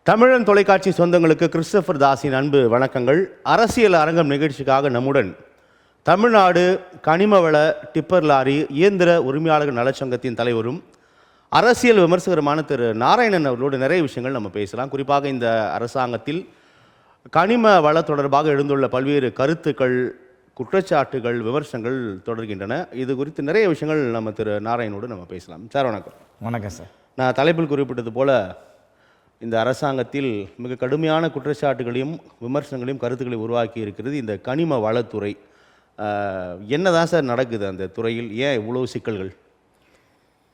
தமிழன் தொலைக்காட்சி சொந்தங்களுக்கு கிறிஸ்டோபர் தாஸின் அன்பு வணக்கங்கள். அரசியல் அரங்கம் நிகழ்ச்சிக்காக நம்முடன் தமிழ்நாடு கனிமவள டிப்பர் லாரி இயந்திர உரிமையாளர்கள் நலச்சங்கத்தின் தலைவரும் அரசியல் விமர்சகருமான திரு நாராயணன் அவர்களோடு நிறைய விஷயங்கள் நம்ம பேசலாம். குறிப்பாக இந்த அரசாங்கத்தில் கனிம வள தொடர்பாக எழுந்துள்ள பல்வேறு கருத்துக்கள், குற்றச்சாட்டுகள், விமர்சனங்கள் தொடர்கின்றன. இது குறித்து நிறைய விஷயங்கள் நம்ம திரு நாராயணோடு நம்ம பேசலாம். சார் வணக்கம். வணக்கம் சார். நான் தலைப்பில் குறிப்பிட்டது போல இந்த அரசாங்கத்தில் மிக கடுமையான குற்றச்சாட்டுகளையும் விமர்சனங்களையும் கருத்துக்களையும் உருவாக்கி இருக்கிறது இந்த கனிம வளத்துறை. என்னதான் சார் நடக்குது அந்த துறையில்? ஏன் இவ்வளவு சிக்கல்கள்?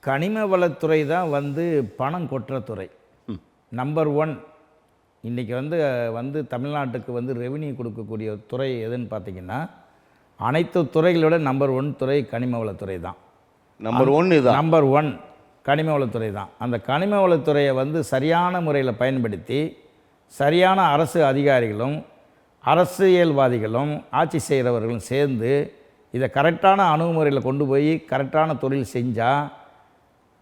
கனிம வளத்துறை தான் பணம் கொட்டுற துறை. நம்பர் 1 இன்றைக்கி வந்து தமிழ்நாட்டுக்கு ரெவென்யூ கொடுக்கக்கூடிய துறை எதுன்னு பார்த்தீங்கன்னா, அனைத்து துறைகளோட நம்பர் 1 துறை கனிம வளத்துறை தான். நம்பர் 1 தான். நம்பர் 1 கனிம வளத்துறை தான். அந்த கனிம வளத்துறையை சரியான முறையில் பயன்படுத்தி சரியான அரசு அதிகாரிகளும் அரசியல்வாதிகளும் ஆட்சி செய்கிறவர்களும் சேர்ந்து இதை கரெக்டான அணுகுமுறையில் கொண்டு போய் கரெக்டான தொழில் செஞ்சால்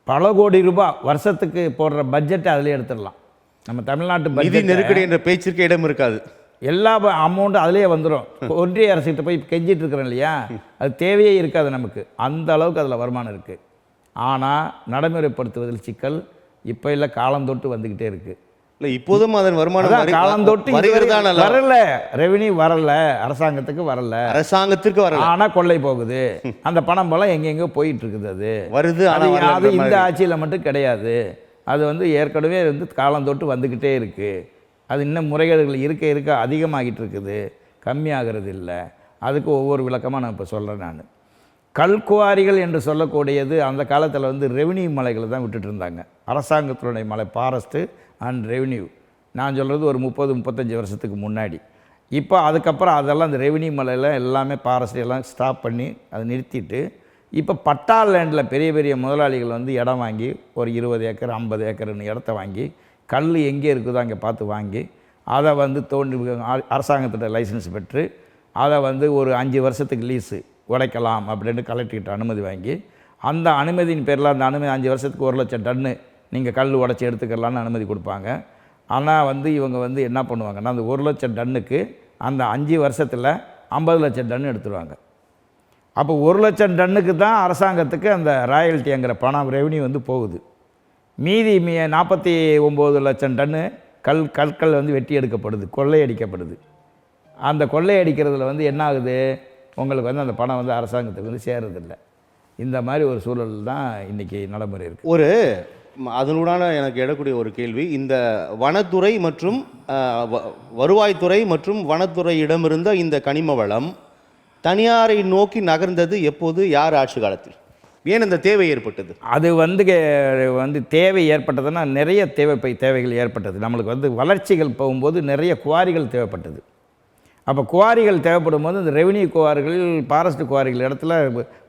பல கோடி ரூபாய் வருஷத்துக்கு போடுற பட்ஜெட்டை அதிலே எடுத்துடலாம். நம்ம தமிழ்நாட்டு நிதி நெருக்கடி என்ற பேச்சிற்கு இடம் இருக்காது. எல்லா அமௌண்ட்டும் அதிலே வந்துடும். ஒன்றிய அரசுகிட்ட போய் கெஞ்சிட்டு இருக்கிறோம் இல்லையா, அது தேவையே இருக்காது நமக்கு. அந்த அளவுக்கு அதில் வருமானம் இருக்குது. ஆனால் நடைமுறைப்படுத்துவதில் சிக்கல் இப்போ இல்லை, காலந்தொட்டு வந்துக்கிட்டே இருக்குது. இல்லை, இப்போதும் அதன் வருமானம் காலந்தொட்டு வரல, ரெவென்யூ வரல, அரசாங்கத்துக்கு வரல. ஆனால் கொள்ளை போகுது. அந்த பணம் போல எங்கெங்கோ போயிட்டு இருக்குது. அது வருது. அது இந்த ஆட்சியில் மட்டும் கிடையாது. அது ஏற்கனவே காலந்தொட்டு வந்துக்கிட்டே இருக்குது. அது இன்னும் முறைகேடுகள் இருக்க அதிகமாகிட்டு இருக்குது, கம்மியாகிறது இல்லை. அதுக்கு ஒவ்வொரு விளக்கமாக நான் இப்போ சொல்கிறேன். நான் கல்குவாரிகள் என்று சொல்லக்கூடியது அந்த காலத்தில் ரெவென்யூ மலைகளை தான் விட்டுட்டு இருந்தாங்க. அரசாங்கத்தினுடைய மலை, ஃபாரஸ்ட்டு அண்ட் ரெவென்யூ. நான் சொல்கிறது ஒரு 30-35 வருஷத்துக்கு முன்னாடி. இப்போ அதுக்கப்புறம் அதெல்லாம் அந்த ரெவென்யூ மலையில் எல்லாமே ஃபாரஸ்ட் எல்லாம் ஸ்டாப் பண்ணி அதை நிறுத்திட்டு இப்போ பட்டா லேண்டில் பெரிய பெரிய முதலாளிகள் இடம் வாங்கி ஒரு 20 ஏக்கர் 50 ஏக்கர்னு இடத்த வாங்கி கல் எங்கே இருக்குதோ அங்கே பார்த்து வாங்கி அதை தோண்டி அரசாங்கத்திட்ட லைசன்ஸ் பெற்று அதை ஒரு 5 வருஷத்துக்கு லீஸு உடைக்கலாம் அப்படின்னு கலெக்டர்கிட்ட அனுமதி வாங்கி, அந்த அனுமதியின் பேரில் அந்த அனுமதி 5 வருஷத்துக்கு 1 லட்சம் டன்னு நீங்கள் கல் உடைச்சி எடுத்துக்கலான்னு அனுமதி கொடுப்பாங்க. ஆனால் இவங்க என்ன பண்ணுவாங்கன்னா, அந்த 1 லட்சம் டன்னுக்கு அந்த 5 வருஷத்தில் 50 லட்சம் டன் எடுத்துருவாங்க. அப்போ 1 லட்சம் டன்னுக்கு தான் அரசாங்கத்துக்கு அந்த ராயல்ட்டிங்கிற பணம் ரெவென்யூ போகுது. மீதி 49 லட்சம் டன்னு கற்கள் வெட்டி எடுக்கப்படுது, கொள்ளையடிக்கப்படுது. அந்த கொள்ளையடிக்கிறதுல என்ன ஆகுது, உங்களுக்கு அந்த பணம் அரசாங்கத்துக்கு சேருறதில்லை. இந்த மாதிரி ஒரு சூழல் தான் இன்றைக்கி நடைமுறை இருக்குது. அதனுடான எனக்கு எழக்கூடிய ஒரு கேள்வி, இந்த வனத்துறை மற்றும் வருவாய்த்துறை மற்றும் வனத்துறையிடமிருந்த இந்த கனிம வளம் தனியாரை நோக்கி நகர்ந்தது எப்போது, யார் ஆட்சி காலத்தில்? ஏன் இந்த தேவை ஏற்பட்டது? அது தேவை ஏற்பட்டதுன்னா நிறைய தேவைகள் ஏற்பட்டது. நம்மளுக்கு வளர்ச்சிகள் போகும்போது நிறைய குவாரிகள் தேவைப்பட்டது. அப்போ குவாரிகள் தேவைப்படும் போது இந்த ரெவென்யூ குவாரிகள், ஃபாரஸ்ட் குவாரிகள் இடத்துல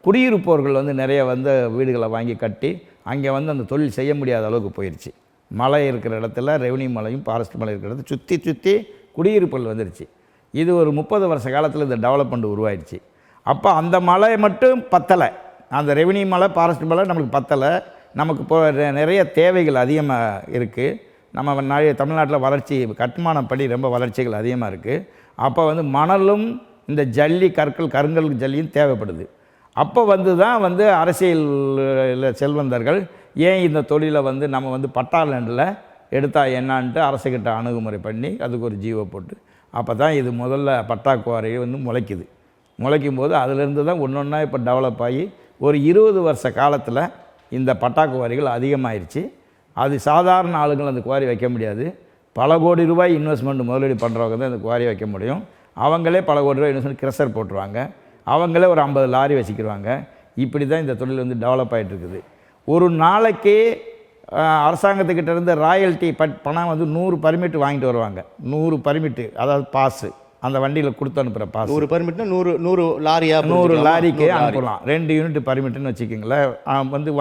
குடியிருப்பவர்கள் நிறைய வீடுகளை வாங்கி கட்டி அங்கே அந்த தொழில் செய்ய முடியாத அளவுக்கு போயிடுச்சு. மலை இருக்கிற இடத்துல ரெவென்யூ மலையும் ஃபாரஸ்ட் மலை இருக்கிற இடத்துல சுற்றி குடியிருப்புகள் வந்துடுச்சு. இது ஒரு 30 வருஷ காலத்தில் இந்த டெவலப்மெண்ட் உருவாயிடுச்சு. அப்போ அந்த மலை மட்டும் பத்தலை, அந்த ரெவென்யூ மலை ஃபாரஸ்ட் மலை நம்மளுக்கு பத்தலை. நமக்கு இப்போ நிறைய தேவைகள் அதிகமாக இருக்குது. நம்ம தமிழ்நாட்டில் வளர்ச்சி கட்டுமானப்படி ரொம்ப வளர்ச்சிகள் அதிகமாக இருக்குது. அப்போ மணலும் இந்த ஜல்லி கருங்கல் ஜல்லியும் தேவைப்படுது. அப்போ தான் அரசியல் செல்வந்தர்கள் ஏன் இந்த தொழிலை நம்ம பட்டா லேண்டில் எடுத்தால் என்னான்ட்டு அரசுக்கிட்ட அணுகுமுறை பண்ணி அதுக்கு ஒரு ஜீவோ போட்டு அப்போ தான் இது முதல்ல பட்டா குவாரி முளைக்குது. முளைக்கும் போது அதிலிருந்து தான் ஒன்றா இப்போ டெவலப் ஆகி ஒரு 20 வருஷ காலத்தில் இந்த பட்டா குவாரிகள் அதிகமாகிடுச்சு. அது சாதாரண ஆளுங்கள் அந்த குவாரி வைக்க முடியாது. பல கோடி ரூபாய் இன்வெஸ்ட்மெண்ட் முதலீடு பண்ணுறவங்க தான் இந்த குவாரி வைக்க முடியும். அவங்களே பல கோடி ரூபாய் இன்வெஸ்ட்மெண்ட் கிரஷர் போட்டுருவாங்க. அவங்களே ஒரு 50 லாரி வச்சுக்கிடுவாங்க. இப்படி தான் இந்த தொழில் டெவலப் ஆகிட்டு இருக்குது. ஒரு நாளைக்கு அரசாங்கத்துக்கிட்ட இருந்து ராயல்ட்டி பணம் 100 பர்மிட் வாங்கிட்டு வருவாங்க. 100 பர்மிட்டு, அதாவது பாஸு, அந்த வண்டியில் கொடுத்து அனுப்புகிற பாஸ். 100 பர்மிட்னா 100 லாரியாக 100 லாரிக்கு அனுப்பலாம். 2 யூனிட் பர்மிட்டுன்னு வச்சுக்கிங்களேன்,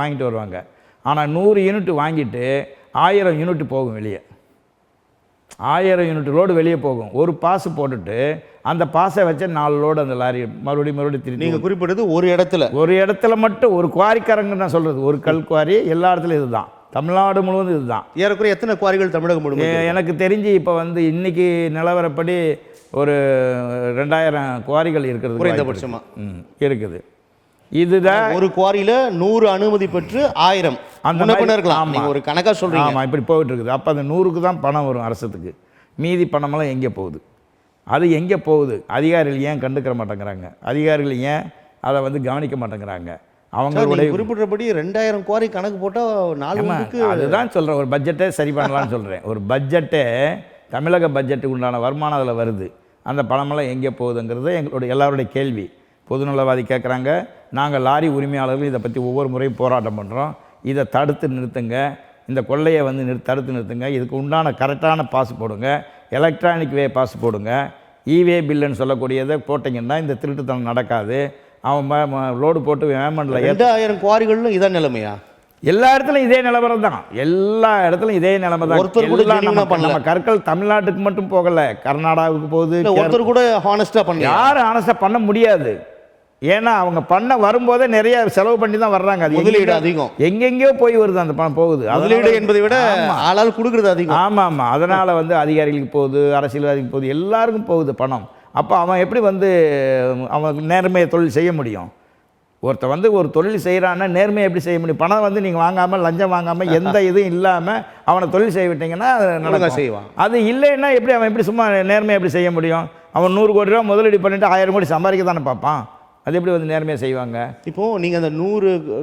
வாங்கிட்டு வருவாங்க. ஆனால் 100 யூனிட் வாங்கிட்டு 1000 யூனிட் போகும் வெளியே. 1000 யூனிட் லோடு வெளியே போகும். ஒரு பாஸ் போட்டுட்டு அந்த பாஸை வச்சு 4 லோடு அந்த லாரி மறுபடியும் திரும்பி. நீங்கள் குறிப்பிட்டது ஒரு இடத்துல மட்டும் ஒரு குவாரிக்காரங்க நான் சொல்கிறது, ஒரு கல் குவாரி எல்லா இடத்துலையும் இதுதான். தமிழ்நாடு முழுவதும் இதுதான். ஏறக்குறைய எத்தனை குவாரிகள் தமிழகம் முழுவதும்? எனக்கு தெரிஞ்சு இப்போ வந்து இன்னைக்கு நிலவரப்படி ஒரு 2000 குவாரிகள் இருக்கிறது குறைந்தபட்சமாக இருக்குது. இதுதான் ஒரு குவாரியில் 100 அனுமதி பெற்று 1000 அந்த இருக்கலாம். ஒரு கணக்காக சொல்கிறீங்க. ஆமாம், இப்படி போயிட்டு இருக்குது. அப்போ அந்த 100க்கு தான் பணம் வரும் அரசுக்கு. மீதி பணமெல்லாம் எங்கே போகுது? அது எங்கே போகுது? அதிகாரிகள் ஏன் கண்டுக்கிற மாட்டேங்கிறாங்க? அதிகாரிகள் ஏன் அதை வந்து கவனிக்க மாட்டேங்கிறாங்க? அவங்களுடைய குறிப்பிட்டபடி 2000 குவாரி கணக்கு போட்டால் 4 மாதத்துக்கு. அதுதான் சொல்கிறேன், ஒரு பட்ஜெட்டே சரி பண்ணலான்னு சொல்கிறேன். ஒரு பட்ஜெட்டே தமிழக பட்ஜெட்டுக்கு உண்டான வருமானம் அதில் வருது. அந்த பணமெல்லாம் எங்கே போகுதுங்கிறது எங்களுடைய எல்லாருடைய கேள்வி. பொதுநலவாதி கேட்குறாங்க, நாங்கள் லாரி உரிமையாளர்கள் இதை பற்றி ஒவ்வொரு முறையும் போராட்டம் பண்ணுறோம். இதை தடுத்து நிறுத்துங்க, இந்த கொள்ளையை வந்து தடுத்து நிறுத்துங்க, இதுக்கு உண்டான கரெக்டான பாஸ் போடுங்க, எலக்ட்ரானிக் வே பாஸ் போடுங்க, இவே பில்லுன்னு சொல்லக்கூடியதை போட்டிங்கன்னா இந்த திருட்டுத்தனம் நடக்காது. அவன் லோடு போட்டு வேமெண்டில் 2000 குவாரிகளும் இதான் நிலைமையா? எல்லா இடத்துலையும் இதே நிலவரம் தான். எல்லா இடத்துலையும் இதே நிலைமை தான். ஒருத்தர் கூட நம்ம கற்கள் தமிழ்நாட்டுக்கு மட்டும் போகலை, கர்நாடகாவுக்கு போகுது. ஒருத்தர் கூட ஹானஸ்டாக பண்ண யாரும் ஹானஸ்டாக பண்ண முடியாது. ஏன்னா அவங்க பண்ண வரும்போதே நிறைய செலவு பண்ணி தான் வர்றாங்க. அது முதலீடு அதிகம், எங்கெங்கேயோ போய் வருது அந்த பணம் போகுது. முதலீடு என்பதை விட ஆளால் கொடுக்குறது அதிகம். ஆமாம் ஆமாம், அதனால் வந்து அதிகாரிகளுக்கு போகுது, அரசியல்வாதிக்கு போகுது, எல்லாருக்கும் போகுது பணம். அப்போ அவன் எப்படி வந்து அவன் நேர்மையை தொழில் செய்ய முடியும்? ஒருத்தர் வந்து ஒரு தொழில் செய்கிறான்னா நேர்மையை எப்படி செய்ய முடியும்? பணம் வந்து நீங்கள் வாங்காமல், லஞ்சம் வாங்காமல், எந்த இதுவும் இல்லாமல் அவனை தொழில் செய்ய விட்டீங்கன்னா நடக்க செய்வான். அது இல்லைன்னா எப்படி அவன் எப்படி சும்மா நேர்மையை எப்படி செய்ய முடியும்? அவன் 100 கோடி ரூபா முதலீடு பண்ணிவிட்டு 1000 கோடி சம்பாதிக்க தானே பார்ப்பான். அது எப்படி வந்து நேர்மையாக செய்வாங்க? இப்போது நீங்கள் அந்த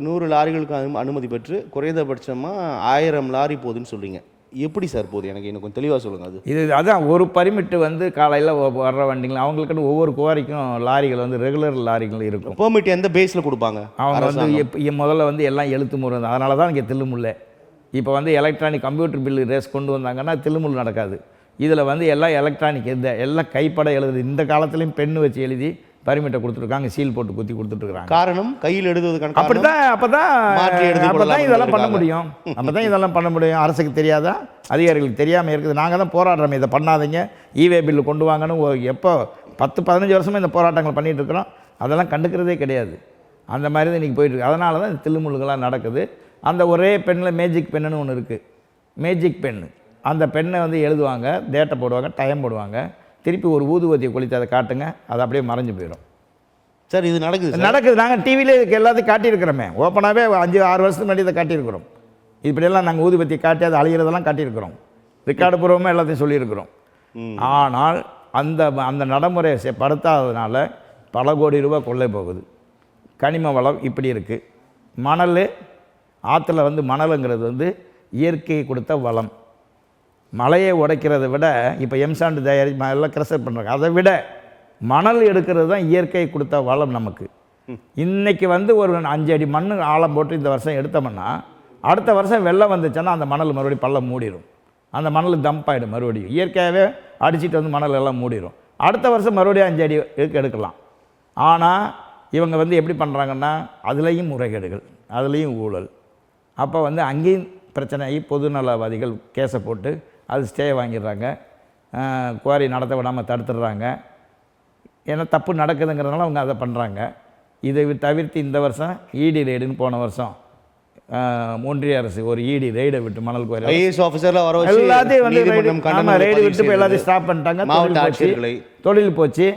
100 லாரிகளுக்கு அனுமதி பெற்று குறைந்தபட்சமாக 1000 லாரி போகுதுன்னு சொல்கிறீங்க. எப்படி சார் போகுது? எனக்கு இன்னும் கொஞ்சம் தெளிவாக சொல்லுங்கள். அது அதான் ஒரு பர்மிட்டு வந்து காலையில் வர்ற வண்டிகள் அவங்களுக்கு ஒவ்வொரு குவாரிக்கும் லாரிகள் வந்து ரெகுலர் லாரிகள் இருக்கும். பெர்மிட் எந்த பேஸில் கொடுப்பாங்க? அவங்க வந்து முதல்ல வந்து எல்லாம் எழுத்து முறை, அதனால தான் இங்கே தில்லுமுல்லை. இப்போ வந்து எலக்ட்ரானிக் கம்ப்யூட்டர் பில்லு ரேஸ் கொண்டு வந்தாங்கன்னா தில்லுமுல் நடக்காது. இதில் வந்து எல்லாம் எலக்ட்ரானிக் எல்லாம் கைப்பட எழுதுது. இந்த காலத்துலேயும் பெண்ணு வச்சு எழுதி பர்மிட்டை கொடுத்துருக்காங்க, சீல் போட்டு குத்தி கொடுத்துட்ருக்காங்க. காரணம் கையில் எழுதுவதுக்கான அப்போ தான் இதெல்லாம் பண்ண முடியும். அப்போ தான் இதெல்லாம் பண்ண முடியும். அரசுக்கு தெரியாதா? அதிகாரிகளுக்கு தெரியாமல் இருக்குது. நாங்கள் தான் போராடுறோம், இதை பண்ணாதீங்க, இவே பில்லு கொண்டு வாங்கன்னு. எப்போ 10-15 வருஷமாக இந்த போராட்டங்கள் பண்ணிகிட்டு இருக்கிறோம். அதெல்லாம் கண்டுக்கிறதே கிடையாது. அந்த மாதிரி தான் இன்றைக்கி போயிட்டுருக்கு. அதனால தான் இந்த தில்லுமுள்ளுகளாக நடக்குது. அந்த ஒரே பெண்ணில் மேஜிக் பெண்ணுன்னு ஒன்று இருக்குது. மேஜிக் பெண்ணு, அந்த பெண்ணை வந்து எழுதுவாங்க, டேட்டை போடுவாங்க, டைம் போடுவாங்க, திருப்பி ஒரு ஊதுவத்தியை கொளுத்தி அதை காட்டுங்க, அது அப்படியே மறைஞ்சு போயிடும். சார் இது நடக்குது? நாங்கள் டிவியிலே இதுக்கு எல்லாத்தையும் காட்டியிருக்கிறோமே. ஓப்பனாகவே 5-6 வருஷத்துக்கு முன்னாடி இதை காட்டியிருக்கிறோம். இப்படியெல்லாம் நாங்கள் ஊதுபத்தி காட்டி அதை அழிகிறதெல்லாம் காட்டியிருக்கிறோம். ரெக்கார்டு பூர்வமாக எல்லாத்தையும் சொல்லியிருக்கிறோம். ஆனால் அந்த நடைமுறையை படுத்தாததுனால பல கோடி ரூபா கொள்ளை போகுது. கனிம வளம் இப்படி இருக்குது. மணல் ஆற்றுல வந்து மணலுங்கிறது வந்து இயற்கையை கொடுத்த வளம். மலையை உடைக்கிறத விட இப்போ எம்சாண்டு தயாரி எல்லாம் கிரஷர் பண்ணுறாங்க. அதை விட மணல் எடுக்கிறது தான் இயற்கை கொடுத்த வளம் நமக்கு. இன்றைக்கி வந்து ஒரு 5 அடி மண் ஆழம் போட்டு இந்த வருஷம் எடுத்தோம்னா அடுத்த வருஷம் வெள்ளம் வந்துச்சுன்னா அந்த மணல் மறுபடியும் பள்ளம் மூடிடும். அந்த மணல் டம்ப் ஆகிடும். மறுபடியும் இயற்கையாகவே அடிச்சுட்டு வந்து மணல் எல்லாம் மூடிடும். அடுத்த வருஷம் மறுபடியும் 5 அடி எடுக்கலாம். ஆனால் இவங்க வந்து எப்படி பண்ணுறாங்கன்னா அதுலேயும் முறைகேடுகள், அதுலேயும் ஊழல். அப்போ வந்து அங்கேயும் பிரச்சனை ஆகி பொதுநலவாதிகள் கேஸை போட்டு அது ஸ்டே வாங்கிடுறாங்க. குவாரி நடத்த விடாமல் தடுத்துடுறாங்க. ஏன்னா தப்பு நடக்குதுங்கிறதுனால அவங்க அதை பண்ணுறாங்க. இதை தவிர்த்து இந்த வருஷம் இடி ரெய்டுன்னு போன வருஷம் ஒன்றிய அரசு ஒரு இடி ரெய்டை விட்டு மணல் குவாரி எல்லாத்தையும் வந்து ரெய்டு விட்டு இப்போ எல்லாத்தையும் ஸ்டாப் பண்ணிட்டாங்க. தொழில் போச்சு,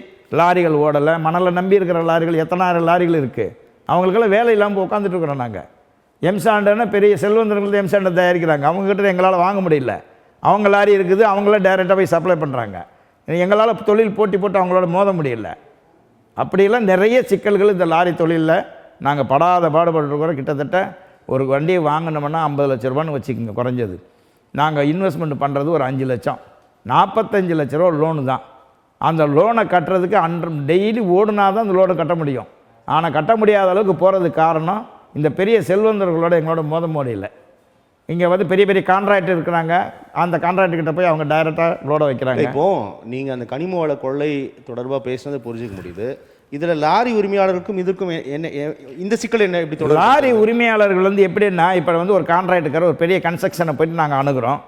லாரிகள் ஓடலை. மணலை நம்பி இருக்கிற லாரிகள் எத்தனாயிரம் லாரிகள் இருக்குது. அவங்களுக்கெல்லாம் வேலை இல்லாமல் உட்காந்துட்டு இருக்கிறோம். நாங்கள் எம்சாண்டுன்னா பெரிய செல்வந்தர்கள் எம்சாண்டை தயாரிக்கிறாங்க. அவங்ககிட்ட எங்களால் வாங்க முடியல. அவங்க லாரி இருக்குது, அவங்களாம் டைரெக்டாக போய் சப்ளை பண்ணுறாங்க. எங்களால் தொழில் போட்டி போட்டு அவங்களோட மோத முடியல. அப்படியெல்லாம் நிறைய சிக்கல்கள் இந்த லாரி தொழிலில் நாங்கள் படாத பாடுபட்டுருக்கிறோம். கிட்டத்தட்ட ஒரு வண்டியை வாங்கினோம்னா 50 லட்ச ரூபான்னு வச்சுக்கோங்க குறைஞ்சது. நாங்கள் இன்வெஸ்ட்மெண்ட் பண்ணுறது ஒரு 5 லட்சம், 45 லட்ச ரூபா லோனு தான். அந்த லோனை கட்டுறதுக்கு டெய்லி ஓடுனா தான் அந்த லோனை கட்ட முடியும். ஆனால் கட்ட முடியாத அளவுக்கு போகிறதுக்கு காரணம் இந்த பெரிய செல்வந்தர்களோட எங்களோட மோத முடியல. இங்கே வந்து பெரிய பெரிய கான்ட்ராக்ட் இருக்கிறாங்க. அந்த கான்ட்ராக்டுக்கிட்ட போய் அவங்க டைரெக்டாக லோட வைக்கிறாங்க. இப்போது நீங்கள் அந்த கனிம வள கொள்ளை தொடர்பாக பேசுனதை புரிஞ்சிக்க முடியுது. இதில் லாரி உரிமையாளருக்கும் இதற்கும் என்ன இந்த சிக்கல் என்ன? எப்படி தொடர் லாரி உரிமையாளர்கள் வந்து எப்படின்னா இப்போ வந்து ஒரு கான்ட்ராக்டுக்கார ஒரு பெரிய கன்ஸ்ட்ரக்ஷனை போய்ட்டு நாங்கள் அணுகிறோம்,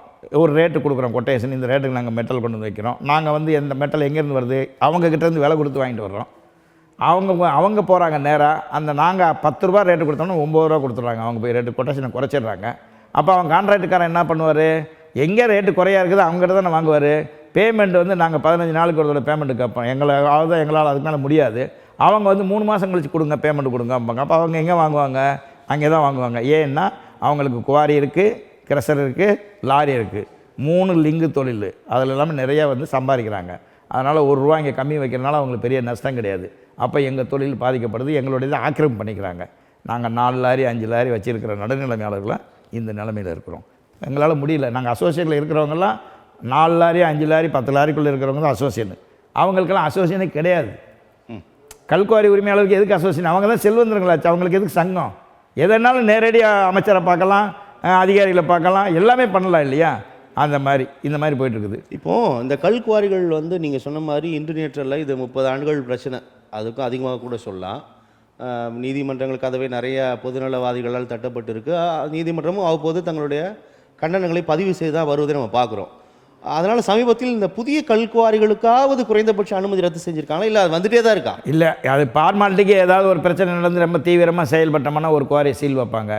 ஒரு ரேட்டு கொடுக்குறோம், கொட்டேஷன், இந்த ரேட்டுக்கு நாங்கள் மெட்டல் கொண்டு வந்து வைக்கிறோம். நாங்கள் வந்து எந்த மெட்டல் எங்கேருந்து வருது அவங்கக்கிட்டேருந்து விலை கொடுத்து வாங்கிட்டு வர்றோம். அவங்க போகிறாங்க நேராக. அந்த நாங்கள் 10 ரூபா ரேட்டு கொடுத்தோம்னா 9 ரூபா கொடுத்துட்றாங்க. அவங்க போய் ரேட்டு கொட்டேஷனை குறைச்சிடுறாங்க. அப்போ அவன் கான்ட்ராக்டுக்காரன் என்ன பண்ணுவார், எங்கே ரேட்டு குறையா இருக்குது அவங்ககிட்ட தானே வாங்குவார். பேமெண்ட் வந்து நாங்கள் 15 நாளுக்கு ஒரு தடவை பேமெண்ட்டு கேட்போம், எங்களால் அதுக்கு மேலே முடியாது. அவங்க வந்து 3 மாதம் கழிச்சு கொடுங்க பேமெண்ட் கொடுங்க அப்படிம்பாங்க. அப்போ அவங்க எங்கே வாங்குவாங்க, அங்கே தான் வாங்குவாங்க. ஏன்னா அவங்களுக்கு குவாரி இருக்குது, கிரஷர் இருக்குது, லாரி இருக்குது, 3 லிங்கு தொழில். அதில் எல்லாமே நிறையா வந்து சம்பாதிக்கிறாங்க. அதனால் ₹1 இங்கே கம்மி வைக்கிறனால அவங்களுக்கு பெரிய நஷ்டம் கிடையாது. அப்போ எங்கள் தொழில் பாதிக்கப்படுது, எங்களுடைய ஆக்கிரமிப்பு பண்ணிக்கிறாங்க. நாங்கள் 4 லாரி 5 லாரி வச்சுருக்கிற நடுநிலைமையாளர்களாம் இந்த நிலைமையில் இருக்கிறோம். எங்களால் முடியல. நாங்கள் அசோசியேட்டில் இருக்கிறவங்கலாம் 4 லாரி 5 லாரி 10 லாரிக்குள்ளே இருக்கிறவங்க தான் அசோசியேஷன். அவங்களுக்கெல்லாம் அசோசியேஷனே கிடையாது. கல்குவாரி உரிமையாளருக்கு எதுக்கு அசோசியேஷன்? அவங்க தான் செல்வந்தர்களாச்சு, அவங்களுக்கு எதுக்கு சங்கம்? எதனாலும் நேரடியாக அமைச்சரை பார்க்கலாம், அதிகாரிகளை பார்க்கலாம், எல்லாமே பண்ணலாம் இல்லையா? அந்த மாதிரி இந்த மாதிரி போயிட்டுருக்குது. இப்போது இந்த கல்குவாரிகள் வந்து நீங்கள் சொன்ன மாதிரி இன்டர்நெட்டில் இது 30 ஆண்டுகள் பிரச்சனை, அதுக்கும் அதிகமாக கூட சொல்லலாம். நீதிமன்றங்கள் கதவை நிறைய பொதுநலவாதிகளால் தட்டப்பட்டு இருக்குது. நீதிமன்றமும் அவ்வப்போது தங்களுடைய கண்டனங்களை பதிவு செய்து தான் வருவதை நம்ம பார்க்குறோம். அதனால் சமீபத்தில் இந்த புதிய கல்குவாரிகளுக்காவது குறைந்தபட்ச அனுமதி ரத்து செஞ்சுருக்காங்களா, இல்லை அது வந்துகிட்டே தான் இருக்கா? இல்லை, அது ஃபார்மாலிட்டிக்கு ஏதாவது ஒரு பிரச்சனை நடந்து ரொம்ப தீவிரமாக செயல்பட்டோம்னா ஒரு குவாரி சீல் வைப்பாங்க.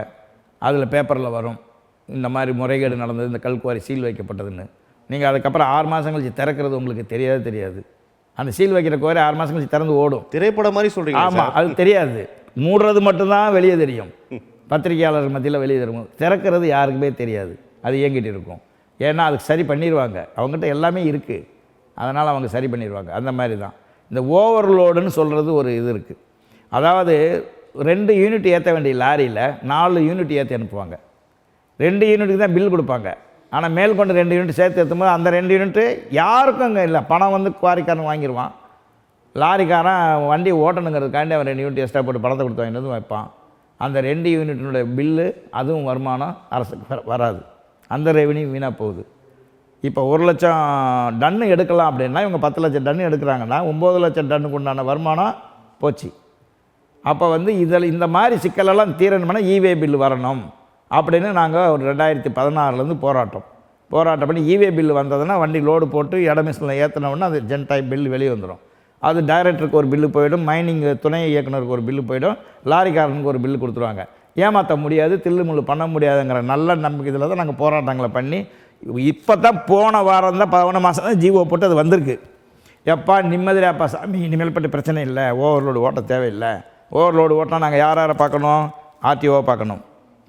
அதில் பேப்பரில் வரும் இந்த மாதிரி முறைகேடு நடந்தது, இந்த கல்குவாரி சீல் வைக்கப்பட்டதுன்னு. நீங்கள் அதுக்கப்புறம் 6 மாதம் கழிச்சு திறக்கிறது உங்களுக்கு தெரியாது. அந்த சீல் வைக்கிற குவாரி 6 மாதம் கழிச்சு திறந்து ஓடும். திரைப்படம் மாதிரி சொல்கிறீங்க? ஆமாம், அது தெரியாது. மூடுறது மட்டும்தான் வெளியே தெரியும், பத்திரிகையாளர் மத்தியில் வெளியே தெரியும். திறக்கிறது யாருக்குமே தெரியாது, அது இயங்கிட்டு இருக்கும். ஏன்னா அதுக்கு சரி பண்ணிடுவாங்க, அவங்ககிட்ட எல்லாமே இருக்குது, அதனால் அவங்க சரி பண்ணிடுவாங்க. அந்த மாதிரி தான் இந்த ஓவர்லோடுன்னு சொல்கிறது ஒரு இது இருக்குது. அதாவது 2 யூனிட் ஏற்ற வேண்டிய லாரியில் 4 யூனிட் ஏற்றி அனுப்புவாங்க. 2 யூனிட்டுக்கு தான் பில் கொடுப்பாங்க. ஆனால் மேற்கொண்டு 2 யூனிட் சேர்த்து ஏற்றும்போது அந்த 2 யூனிட்டு யாருக்கும் அங்கே இல்லை. பணம் வந்து குவாரிக்காரன் வாங்கிடுவான், லாரிக்காரன் வண்டி ஓட்டணுங்கிறதுக்காண்டி அவன் 2 யூனிட் எக்ஸ்ட்ரா போட்டு பணத்தை கொடுத்து வாங்கிட்டு வந்து வைப்பான். அந்த 2 யூனிட்டினுடைய பில்லு அதுவும் வருமானம் அரசுக்கு வராது, அந்த ரெவென்யூ வீணாக போகுது. இப்போ 1 லட்சம் டன்னு எடுக்கலாம் அப்படின்னா இவங்க 10 லட்சம் டன்னு எடுக்கிறாங்கன்னா 9 லட்சம் டன்னுக்கு உண்டான வருமானம் போச்சு. அப்போ வந்து இதில் இந்த மாதிரி சிக்கலெல்லாம் தீரணும்னா இவே பில்லு வரணும் அப்படின்னு நாங்கள் ஒரு 2016 போராட்டம் பண்ணி இவே பில்லு வந்ததுன்னா வண்டி லோடு போட்டு இடமிஷனில் ஏற்றினோன்னா அது ஜென் டைப் பில்லு வெளியே வந்துடும். அது டைரக்டருக்கு ஒரு பில்லு போயிடும், மைனிங் துணை இயக்குனருக்கு ஒரு பில்லு போயிடும், லாரிக்காரனுக்கு ஒரு பில்லு கொடுத்துருவாங்க. ஏமாற்ற முடியாது, தில்லுமுள்ளு பண்ண முடியாதுங்கிற நல்ல நம்பிக்கை இதில் தான் நாங்கள் போராட்டங்களை பண்ணி இப்போ தான் போன வாரம் தான் 11 மாதம் தான் ஜீவோ போட்டு அது வந்திருக்கு. எப்பா நிம்மதியாப்பா சாமி, இனிமேல் பற்றி பிரச்சனை இல்லை, ஓவர்லோடு ஓட்ட தேவையில்லை. ஓவர்லோடு ஓட்டினா நாங்கள் யாரை பார்க்கணும்? ஆர்டிஓவை பார்க்கணும்,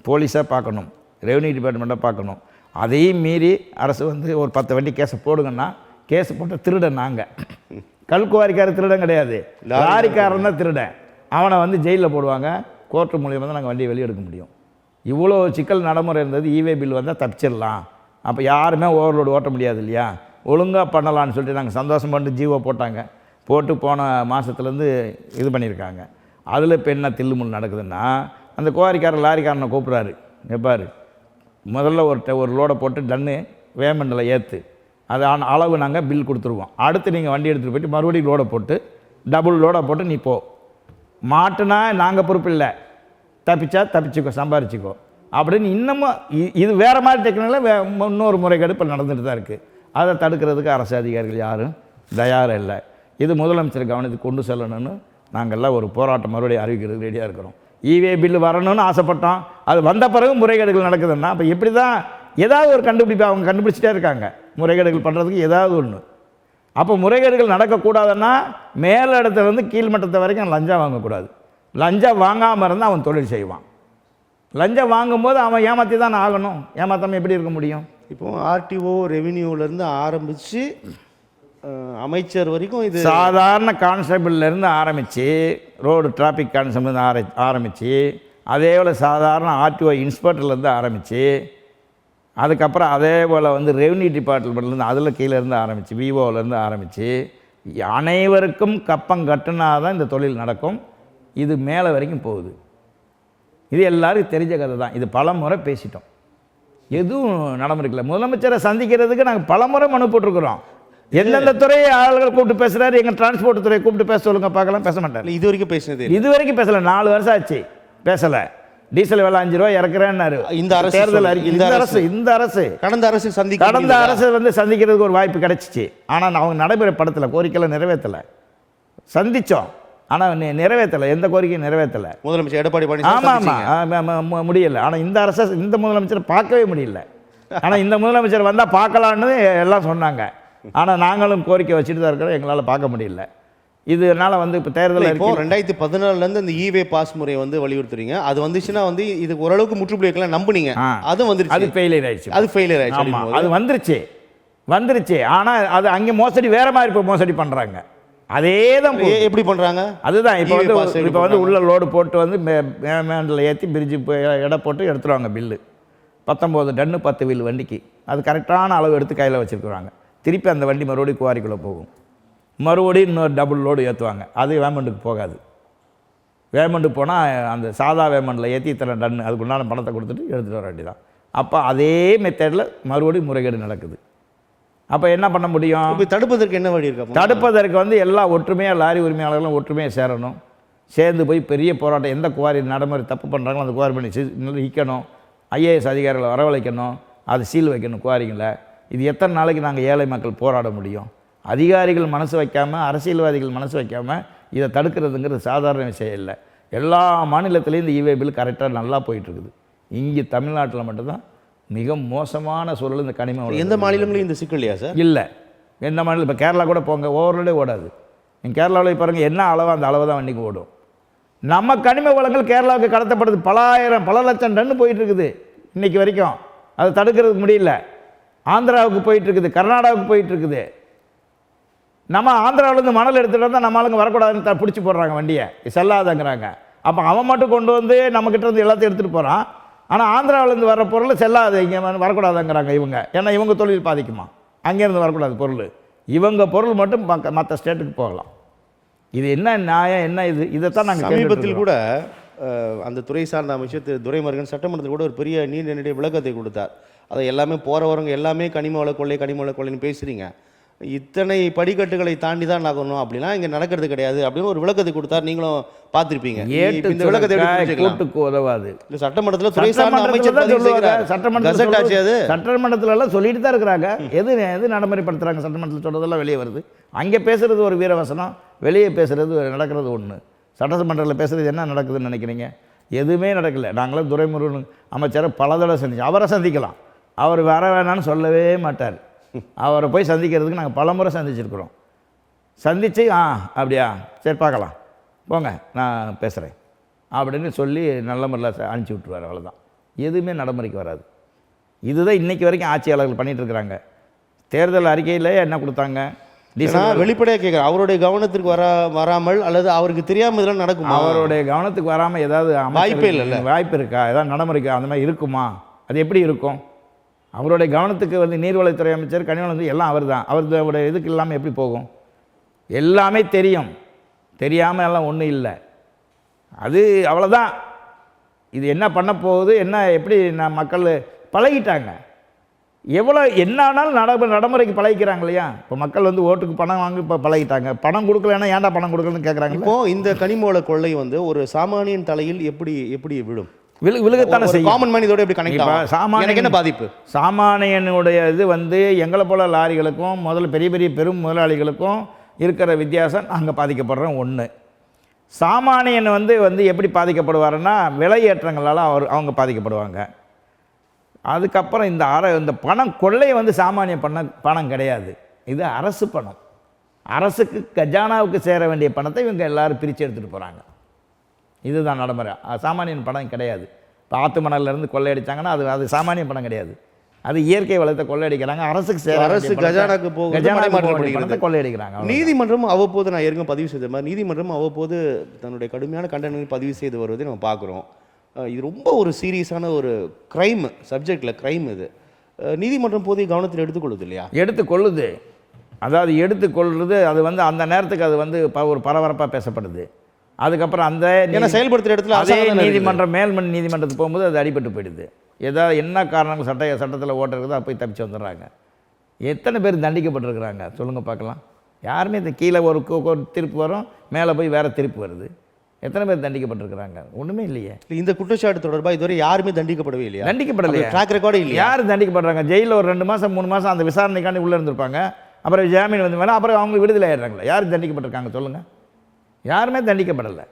போலீஸை பார்க்கணும், ரெவென்யூ டிபார்ட்மெண்ட்டை பார்க்கணும். அதையும் மீறி அரசு வந்து ஒரு 10 வண்டி கேஸை போடுங்கன்னா கேஸ் போட்டு திருடன் நாங்கள். கல்குவாரிக்காரர் திருடன் கிடையாது, லாரிக்காரன் தான் திருடன். அவனை வந்து ஜெயிலில் போடுவாங்க. கோர்ட்டு மூலியமாக தான் நாங்கள் வண்டியை வெளியே எடுக்க முடியும். இவ்வளோ சிக்கல் நடைமுறை இருந்தது. இவே பில் வந்தால் தப்பிச்சிடலாம். அப்போ யாருமே ஓவர்லோடு ஓட்ட முடியாது இல்லையா? ஒழுங்காக பண்ணலான்னு சொல்லிட்டு நாங்கள் சந்தோஷம் பண்ணிட்டு ஜீவோ போட்டாங்க. போட்டு போன மாதத்துலேருந்து இது பண்ணியிருக்காங்க. அதில் இப்போ என்ன தில்லுமுள் நடக்குதுன்னா, அந்த குவாரிக்காரர் லாரிக்காரனை கூப்பிட்றாரு, எப்பாரு முதல்ல ஒரு லோடை போட்டு டன்னு வேமெண்டில் ஏற்று அது அளவு நாங்கள் பில் கொடுத்துருவோம். அடுத்து நீங்கள் வண்டி எடுத்துகிட்டு போய்ட்டு மறுபடியும் லோடை போட்டு டபுள் லோடை போட்டு நீ போ, மாட்டுனா நாங்கள் பொறுப்பு இல்லை, தப்பிச்சா தப்பிச்சுக்கோ, சம்பாரிச்சிக்கோ அப்படின்னு. இன்னமும் இது வேறு மாதிரி டெக்னாலஜி இன்னொரு முறைகேடு இப்போ நடந்துட்டு தான் இருக்குது. அதை தடுக்கிறதுக்கு அரசு அதிகாரிகள் யாரும் தயாராக இல்லை. இது முதலமைச்சர் கவனத்துக்கு கொண்டு செல்லணும்னு நாங்கள்லாம் ஒரு போராட்டம் மறுபடியும் அறிவிக்கிறது ரெடியாக இருக்கிறோம். இவே பில்லு வரணும்னு ஆசைப்பட்டோம், அது வந்த பிறகு முறைகேடுகள் நடக்குதுன்னா அப்போ எப்படி தான் ஏதாவது ஒரு கண்டுபிடிப்பு அவங்க கண்டுபிடிச்சிட்டே இருக்காங்க முறைகேடுகள் பண்ணுறதுக்கு ஏதாவது ஒன்று. அப்போ முறைகேடுகள் நடக்கக்கூடாதுன்னா மேல் இடத்துலேருந்து கீழ்மட்டத்தை வரைக்கும் லஞ்சம் வாங்கக்கூடாது. லஞ்சம் வாங்காமல் இருந்தால் அவன் தொழில் செய்வான். லஞ்சம் வாங்கும்போது அவன் ஏமாற்றி தான் ஆகணும், ஏமாற்றாமல் எப்படி இருக்க முடியும்? இப்போது ஆர்டிஓ ரெவென்யூவிலேருந்து ஆரம்பித்து அமைச்சர் வரைக்கும் இது சாதாரண கான்ஸ்டபிள்லேருந்து ஆரம்பித்து ரோடு டிராஃபிக் கான்ஸ்டபிள் ஆரம்பித்து அதே போல் சாதாரண ஆர்டிஓ இன்ஸ்பெக்டர்லேருந்து ஆரம்பித்து அதுக்கப்புறம் அதே போல் வந்து ரெவென்யூ டிபார்ட்மெண்ட்லேருந்து அதில் கீழேருந்து ஆரம்பித்து விஓவிலேருந்து ஆரம்பித்து அனைவருக்கும் கப்பம் கட்டுனா தான் இந்த தொழில் நடக்கும். இது மேலே வரைக்கும் போகுது. இது எல்லாருக்கும் தெரிஞ்ச கதை தான். இது பல முறை பேசிட்டோம், எதுவும் நடைமுறைக்கல. முதலமைச்சரை சந்திக்கிறதுக்கு நாங்கள் பல முறை மனு போட்டிருக்கிறோம். எந்தெந்த துறையை ஆளுகள் கூப்பிட்டு பேசுகிறாரு, எங்கள் டிரான்ஸ்போர்ட் துறையை கூப்பிட்டு பேச சொல்லுங்க பார்க்கலாம், பேச மாட்டார். இது வரைக்கும் பேசினது இது வரைக்கும் பேசலை. 4 வருஷம் ஆச்சு பேசலை. டீசல் விலை 5 ரூபா இறக்குறேன்னாரு இந்த அரசு. தேர்தல் அறிக்கை இந்த அரசு கடந்த அரசு வந்து சந்திக்கிறதுக்கு ஒரு வாய்ப்பு கிடைச்சிச்சு. ஆனால் அவங்க நடைமுறைப்படுத்தலை, கோரிக்கையில் நிறைவேற்றலை. சந்தித்தோம், ஆனால் நிறைவேற்றலை, எந்த கோரிக்கையும் நிறைவேற்றலை. முதலமைச்சர் எடப்பாடி ஆமாம் ஆமாம் முடியலை. ஆனால் இந்த அரசை இந்த முதலமைச்சரை பார்க்கவே முடியல. ஆனால் இந்த முதலமைச்சர் வந்தால் பார்க்கலான்னு எல்லாம் சொன்னாங்க. ஆனால் நாங்களும் கோரிக்கை வச்சுட்டு தான் இருக்கிறோம், எங்களால் பார்க்க முடியல. இதனால் வந்து இப்போ தேர்தல் இப்போ 2014 இந்த இவே பாஸ் முறையை வந்து வலியுறுத்துறீங்க. அது வந்துச்சுன்னா வந்து இதுக்கு ஓரளவுக்கு முற்றுப்புள்ளி வைக்கலாம் நம்பினீங்க. அது வந்துருச்சு, அது ஃபெயிலியர் ஆயிடுச்சு. அது ஃபெயிலியர் ஆயிடுச்சு. ஆமாம், அது வந்துருச்சு. ஆனால் அது அங்கே மோசடி வேற மாதிரி இப்போ மோசடி பண்ணுறாங்க. அதே தான் எப்படி பண்ணுறாங்க? அதுதான் இப்போ வந்து உள்ள லோடு போட்டு வந்து மேண்டில் ஏற்றி பிரிட்ஜு எடை போட்டு எடுத்துருவாங்க பில்லு. 19 டன்னு 10 வீல் வண்டிக்கு. அது கரெக்டான அளவு எடுத்து கையில் வச்சுருக்குறாங்க. திருப்பி அந்த வண்டி மறுபடியும் குவாரிக்குள்ளே போகும். மறுபடியும் இன்னொரு டபுள் லோடு ஏற்றுவாங்க. அது வேமெண்ட்டுக்கு போகாது. வேமெண்ட்டுக்கு போனால் அந்த சாதா வேமெண்ட்டில் ஏற்றி இத்தனை டன்னு அதுக்குண்டான பணத்தை கொடுத்துட்டு எடுத்துகிட்டு வர வேண்டியதான். அப்போ அதே மெத்தடில் மறுபடியும் முறைகேடு நடக்குது. அப்போ என்ன பண்ண முடியும்? இப்போ தடுப்பதற்கு என்ன வழி இருக்கு? தடுப்பதற்கு வந்து எல்லாம் ஒற்றுமையாக லாரி உரிமையாளர்களும் ஒற்றுமையாக சேரணும். சேர்ந்து போய் பெரிய போராட்டம், எந்த குவாரி நடைமுறை தப்பு பண்ணுறாங்களோ அந்த குவாரி பண்ணி நிற்கணும். IAS அதிகாரிகளை வரவழைக்கணும். அது சீல் வைக்கணும் குவாரிங்களை. இது எத்தனை நாளைக்கு நாங்கள் ஏழை மக்கள் போராட முடியும்? அதிகாரிகள் மனசு வைக்காமல், அரசியல்வாதிகள் மனசு வைக்காமல் இதை தடுக்கிறதுங்கிறது சாதாரண விஷயம் இல்லை. எல்லா மாநிலத்திலையும் இந்த இவே பில் கரெக்டாக நல்லா போயிட்டுருக்குது. இங்கே தமிழ்நாட்டில் மட்டும்தான் மிக மோசமான சூழல். இந்த கனிம எந்த மாநிலங்களையும் இந்த சிக்கல் இல்லையா சார்? இல்லை, எந்த மாநிலம். இப்போ கேரளா கூட போங்க, ஓவர்லோடே ஓடாது. நீங்கள் கேரளாவில் பாருங்கள், என்ன அளவோ அந்த அளவு தான் வண்டிக்கு ஓடும். நம்ம கனிம வளங்கள் கேரளாவுக்கு கடத்தப்படுது. பல லட்சம் டன்னு போயிட்டுருக்குது இன்றைக்கி வரைக்கும். அதை தடுக்கிறதுக்கு முடியல. ஆந்திராவுக்கு போயிட்டுருக்குது, கர்நாடகாவுக்கு போயிட்டுருக்குது. நம்ம ஆந்திராவிலேருந்து மணல் எடுத்துகிட்டு வந்தால் நம்ம ஆளுங்க வரக்கூடாதுன்னு பிடிச்சி போடுறாங்க, வண்டியை செல்லாதங்கிறாங்க. அப்போ அவன் மட்டும் கொண்டு வந்து நம்மக்கிட்ட இருந்து எல்லாத்தையும் எடுத்துகிட்டு போகிறான். ஆனால் ஆந்திராவிலேருந்து வர பொருள் செல்லாது, இங்கே வரக்கூடாதுங்கிறாங்க இவங்க. ஏன்னா இவங்க தொழில் பாதிக்குமா, அங்கேருந்து வரக்கூடாது பொருள். இவங்க பொருள் மட்டும் மற்ற ஸ்டேட்டுக்கு போகலாம். இது என்ன நியாயம்? என்ன இது? இதைத்தான் நாங்கள் சமீபத்தில் கூட அந்த துறை சார்ந்த அமைச்சர் திரு துரைமுருகன் சட்டமன்றத்தில் கூட ஒரு பெரிய நீண்ட விளக்கத்தை கொடுத்தார். அதை எல்லாமே போகிறவங்க எல்லாமே கனிம வள கொள்ளைன்னு பேசுகிறீங்க, இத்தனை படிக்கட்டுகளை தாண்டி தான் நகரணும் அப்படின்னா இங்கே நடக்கிறது கிடையாது அப்படின்னு ஒரு விளக்கத்தை கொடுத்தார். நீங்களும் பார்த்துருப்பீங்க. இந்த விளக்கத்தை கூட்டுக்கு உதவாது. சட்டமன்றத்தில் துறை சார்ந்த அமைச்சர் சட்டமன்றத்திலலாம் சொல்லிட்டு தான் இருக்கிறாங்க. எது நடைமுறைப்படுத்துகிறாங்க சட்டமன்றத்தில் சொல்கிறதெல்லாம் வெளியே வருது. அங்கே பேசுகிறது ஒரு வீரவசனம், வெளியே பேசுகிறது நடக்கிறது ஒன்று. சட்டமன்றத்தில் பேசுகிறது என்ன நடக்குதுன்னு நினைக்கிறீங்க? எதுவுமே நடக்கலை. நாங்களும் துரைமுருகன் அமைச்சரை பல தடவை சந்திச்சோம். அவரை சந்திக்கலாம், அவர் வர வேணான்னு சொல்லவே மாட்டார். அவரை போய் சந்திக்கிறதுக்கு நாங்கள் பல முறை சந்திச்சிருக்கிறோம். சந்தித்து அப்படியா சரி பார்க்கலாம் போங்க நான் பேசுகிறேன் அப்படின்னு சொல்லி நல்ல முறையில் அனுப்பிச்சி விட்ருவார். அவ்வளோதான், எதுவுமே நடைமுறைக்கு வராது. இதுதான் இன்றைக்கி வரைக்கும் ஆட்சியாளர்கள் பண்ணிகிட்ருக்குறாங்க. தேர்தல் அறிக்கையில் என்ன கொடுத்தாங்க? வெளிப்படையாக கேட்குறேன், அவருடைய கவனத்திற்கு வராமல் அல்லது அவருக்கு தெரியாமல் இதெல்லாம் நடக்கும். அவருடைய கவனத்துக்கு வராமல் ஏதாவது வாய்ப்பே இல்லை. வாய்ப்பு இருக்கா? ஏதாவது நடைமுறைக்கு அந்த மாதிரி இருக்குமா? அது எப்படி இருக்கும்? அவருடைய கவனத்துக்கு வந்து நீர்வளத்துறை அமைச்சர், கனிமவள வந்து எல்லாம் அவர் தான். அவருடைய இதுக்கு இல்லாமல் எப்படி போகும்? எல்லாமே தெரியும், தெரியாமல் எல்லாம் ஒன்றும் இல்லை. அது அவ்வளோதான். இது என்ன பண்ண போகுது, என்ன எப்படி மக்கள் பழகிட்டாங்க. எவ்வளோ என்ன ஆனாலும் நடைமுறைக்கு பழகிக்கிறாங்க இல்லையா? இப்போ மக்கள் வந்து ஓட்டுக்கு பணம் வாங்கி இப்போ பழகிட்டாங்க. பணம் கொடுக்கலன்னா ஏன்டா பணம் கொடுக்கலன்னு கேட்குறாங்க. இப்போது இந்த கனிமவள கொள்ளை வந்து ஒரு சாமானியன் தலையில் எப்படி விழும்? விழுகத்தானே செய்யும். காமன் மேன் இதோட எப்படி கனெக்ட் ஆகும்? சாமானியனுக்கு என்ன பாதிப்பு? சாமானியனுடைய இது வந்து எங்களை போல லாரிகளுக்கும் முதல்ல பெரிய பெரிய பெரும் முதலாளிகளுக்கும் இருக்கிற வித்தியாசம் நாங்கள் பாதிக்கப்படுறோம். ஒன்று, சாமானியன் வந்து எப்படி பாதிக்கப்படுவாருன்னா விலை ஏற்றங்களால் அவங்க பாதிக்கப்படுவாங்க. அதுக்கப்புறம் இந்த பணம் கொள்ளை வந்து சாமானிய பணம் கிடையாது, இது அரசு பணம். அரசுக்கு கஜானாவுக்கு சேர வேண்டிய பணத்தை இவங்க எல்லோரும் பிரித்து எடுத்துகிட்டு போகிறாங்க. இதுதான் நடைமுறை. சாமானியன் பணம் கிடையாது. இப்போ ஆற்று மணல்லேருந்து கொள்ளையடிச்சாங்கன்னா அது சாமானிய பணம் கிடையாது, அது இயற்கை வளத்தை கொள்ளையடிக்கிறாங்க. அரசு கஜானாக்கு போக கொள்ளையடிக்கிறாங்க. நீதிமன்றம் அவ்வப்போது, நான் ஏற்கனவே பதிவு செய்த மாதிரி, நீதிமன்றம் அவ்வப்போது தன்னுடைய கடுமையான கண்டனங்களை பதிவு செய்து வருவதை நம்ம பார்க்குறோம். இது ரொம்ப ஒரு சீரியஸான ஒரு க்ரைம் சப்ஜெக்டில் க்ரைம். இது நீதிமன்றம் போதிய கவனத்தில் எடுத்துக்கொள்ளுது இல்லையா? எடுத்துக்கொள்ளுது. அதாவது எடுத்துக்கொள்வது, அது வந்து அந்த நேரத்துக்கு அது வந்து ஒரு பரபரப்பாக பேசப்படுது. அதுக்கப்புறம் அந்த செயல்படுத்துகிற இடத்துல அதே நீதிமன்றம் மேல்மன் நீதிமன்றத்துக்கு போகும்போது அது அடிபட்டு போயிடுது. ஏதாவது என்ன காரணங்கள் சட்டத்தில் ஓட்ட இருக்குதோ போய் தப்பிச்சு வந்துடுறாங்க. எத்தனை பேர் தண்டிக்கப்பட்டிருக்கிறாங்க சொல்லுங்கள் பார்க்கலாம். யாருமே இந்த கீழே ஒரு திருப்பு வரும், மேலே போய் வேறு திருப்பு வருது. எத்தனை பேர் தண்டிக்கப்பட்டிருக்கிறாங்க? ஒன்றுமே இல்லையே. இந்த குற்றச்சாட்டு தொடர்பாக இதுவரை யாருமே தண்டிக்கப்படவே இல்லையா? தண்டிக்கப்படலையா? ட்ராக் ரெக்கார்டு இல்லை. யார் தண்டிக்கப்படுறாங்க? ஜெயிலில் ஒரு 2 மாதம் 3 மாதம் அந்த விசாரணைக்காண்டி உள்ளே இருந்திருப்பாங்க. அப்புறம் ஜாமீன் வந்து மேலே அப்புறம் அவங்க விடுதலை ஆயிடுறாங்களா? யார் தண்டிக்கப்பட்டிருக்காங்க சொல்லுங்கள்? யாருமே தண்டிக்கப்படலை.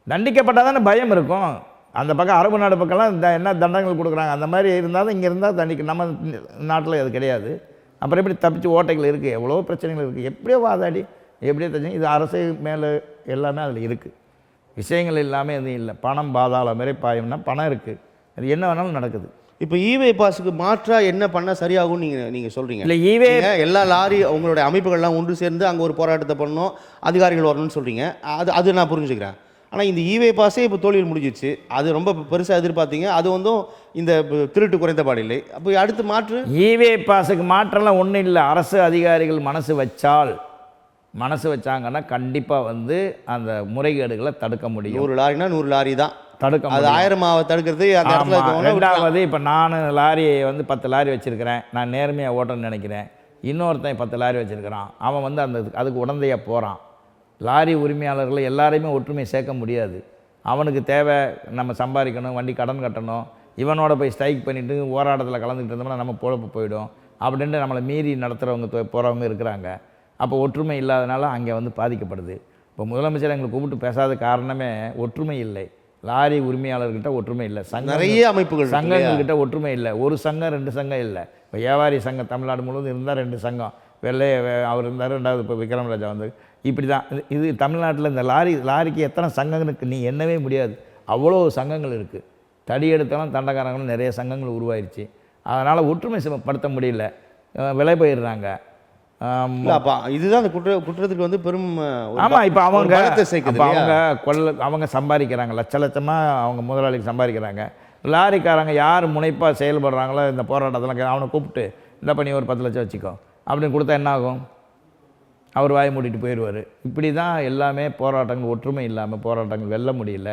தண்டிக்கப்பட்டால் தானே பயம் இருக்கும். அந்த பக்கம் அரபு நாடு பக்கம்லாம் என்ன தண்டனைகள் கொடுக்குறாங்க, அந்த மாதிரி இருந்தால் தான் இங்கே இருந்தால் தண்டிக்க. நம்ம நாட்டில் அது கிடையாது. அப்புறம் எப்படி தப்பிச்சு ஓட்டைகள் இருக்குது, எவ்வளோ பிரச்சனைகள் இருக்குது, எப்படியோ வாதாடி எப்படியோ தச்சு. இது அரசு மேலே எல்லாமே அதில் இருக்குது. விஷயங்கள் எல்லாமே எதுவும் இல்லை. பணம் பாதாள மாதிரி பாயம்னா பணம் இருக்குது, அது என்ன வேணாலும் நடக்குது. இப்போ இவே பாஸுக்கு மாற்றா என்ன பண்ணால் சரியாகும் நீங்கள் சொல்கிறீங்க? இல்லை, இவே எல்லா லாரி உங்களுடைய அமைப்புகள்லாம் ஒன்று சேர்ந்து அங்கே ஒரு போராட்டத்தை பண்ணணும், அதிகாரிகள் வரணும்னு சொல்கிறீங்க. அது நான் புரிஞ்சுக்கிறேன். ஆனால் இந்த இவே பாஸே இப்போ தோல்வியில் முடிஞ்சிச்சு. அது ரொம்ப பெருசாக எதிர்பார்த்தீங்க. அது இந்த திருட்டு குறைந்த பாடில்லை. அப்போ அடுத்து மாற்று இவே பாஸுக்கு மாற்றம்லாம் ஒன்றும் இல்லை. அரசு அதிகாரிகள் மனசு வச்சாங்கன்னா கண்டிப்பாக அந்த முறைகேடுகளை தடுக்க முடியும். 100 லாரினா 100 லாரி தான் தடுக்க. அது 1000 தடுக்கிறது. ரெண்டாவது, இப்போ நான் லாரியை 10 லாரி வச்சுருக்கிறேன், நான் நேர்மையாக ஓட்டணும்னு நினைக்கிறேன். இன்னொருத்தன் 10 லாரி வச்சுருக்கிறான், அவன் அதுக்கு உடந்தையாக போகிறான். லாரி உரிமையாளர்களை எல்லாரையுமே ஒற்றுமை சேர்க்க முடியாது. அவனுக்கு தேவை நம்ம சம்பாதிக்கணும், வண்டி கடன் கட்டணும். இவனோட போய் ஸ்ட்ரைக் பண்ணிவிட்டு போராட்டத்தில் கலந்துக்கிட்டு இருந்தோம்னா நம்ம பொழப்பு போயிடும் அப்படின்ட்டு நம்மளை மீறி நடத்துகிறவங்க போகிறவங்க இருக்கிறாங்க. அப்போ ஒற்றுமை இல்லாதனால அங்கே பாதிக்கப்படுது. இப்போ முதலமைச்சர் எங்களை கூப்பிட்டு பேசாத காரணமே ஒற்றுமை இல்லை. லாரி உரிமையாளர்கிட்ட ஒற்றுமை இல்லை, நிறைய அமைப்புகள் சங்கங்கள்கிட்ட ஒற்றுமை இல்லை. ஒரு சங்கம் 2 சங்கம் இல்லை. இப்போ வியாபாரி சங்கம் தமிழ்நாடு முழுவதும் இருந்தால் 2 சங்கம். அவர் இருந்தார், 2வது இப்போ விக்ரமராஜா இப்படி தான். இது தமிழ்நாட்டில் இந்த லாரிக்கு எத்தனை சங்கங்களுக்கு நீ எண்ணவே முடியாது, அவ்வளோ சங்கங்கள் இருக்குது. தடி எடுத்தாலும் தண்டக்காரங்களும் நிறைய சங்கங்கள் உருவாயிருச்சு. அதனால் ஒற்றுமை படுத்த முடியல, விலை போயிடுறாங்க. இதுதான் அந்த குற்றத்துக்கு பெரும். ஆமாம், இப்போ அவங்க சம்பாதிக்கிறாங்க, லட்சமாக அவங்க முதலாளிக்கு சம்பாதிக்கிறாங்க. லாரிக்காரங்க யார் முனைப்பாக செயல்படுறாங்களோ இந்த போராட்டத்தில் அவனை கூப்பிட்டு இந்த பண்ணி ஒரு 10 லட்சம் வச்சுக்கோ அப்படின்னு கொடுத்தா என்ன ஆகும்? அவர் வாயை மூடிட்டு போயிடுவார். இப்படி தான் எல்லாமே போராட்டங்கள், ஒற்றுமை இல்லாமல் போராட்டங்கள் வெல்ல முடியல.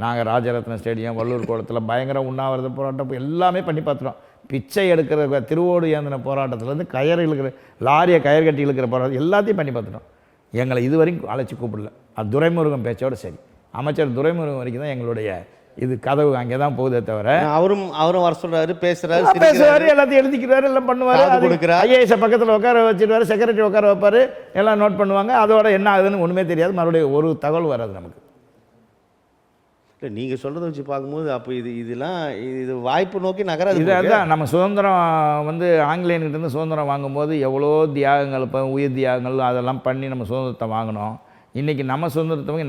நாங்கள் ராஜரத்ன ஸ்டேடியம், வள்ளூர் கோலத்தில் பயங்கர உண்ணாவிரத போராட்டம் எல்லாமே பண்ணி பார்த்துட்டோம். பிச்சை எடுக்கிற திருவோடு ஏந்தின போராட்டத்துலேருந்து கயிறு இழுக்கிற லாரியை கயிறு கட்டி இழுக்கிற போராட்டம் எல்லாத்தையும் பண்ணி பார்த்துட்டோம். எங்களை இது வரைக்கும் அழைச்சி கூப்பிடல. அது துரைமுருகன் பேச்சோடு சரி. அமைச்சர் துரைமுருகன் வரைக்கும் தான் எங்களுடைய இது கதவு அங்கே தான் போகுதே தவிர அவரும் வர சொல்கிறாரு, பேசுகிறாரு, எல்லாத்தையும் எழுதிக்கிறாரு, எல்லாம் பண்ணுவார். ஐஏஎஸ் பக்கத்தில் உட்கார வச்சுருவார், செக்ரட்டரி உட்கார வைப்பார், எல்லாம் நோட் பண்ணுவாங்க. அதோட என்ன ஆகுதுன்னு ஒன்றுமே தெரியாது. மறுபடியும் ஒரு தகவல் வராது நமக்கு. இல்லை, நீங்கள் சொல்கிறத வச்சு பார்க்கும்போது அப்போ இதெல்லாம் வாய்ப்பு நோக்கி நகராது. இதுதான் நம்ம சுதந்திரம் ஆங்கிலேயன்கிட்டேருந்து சுதந்திரம் வாங்கும்போது எவ்வளோ தியாகங்கள், இப்போ உயிர் தியாகங்கள் அதெல்லாம் பண்ணி நம்ம சுதந்திரத்தை வாங்கினோம். இன்றைக்கி நம்ம சுதந்திரத்தை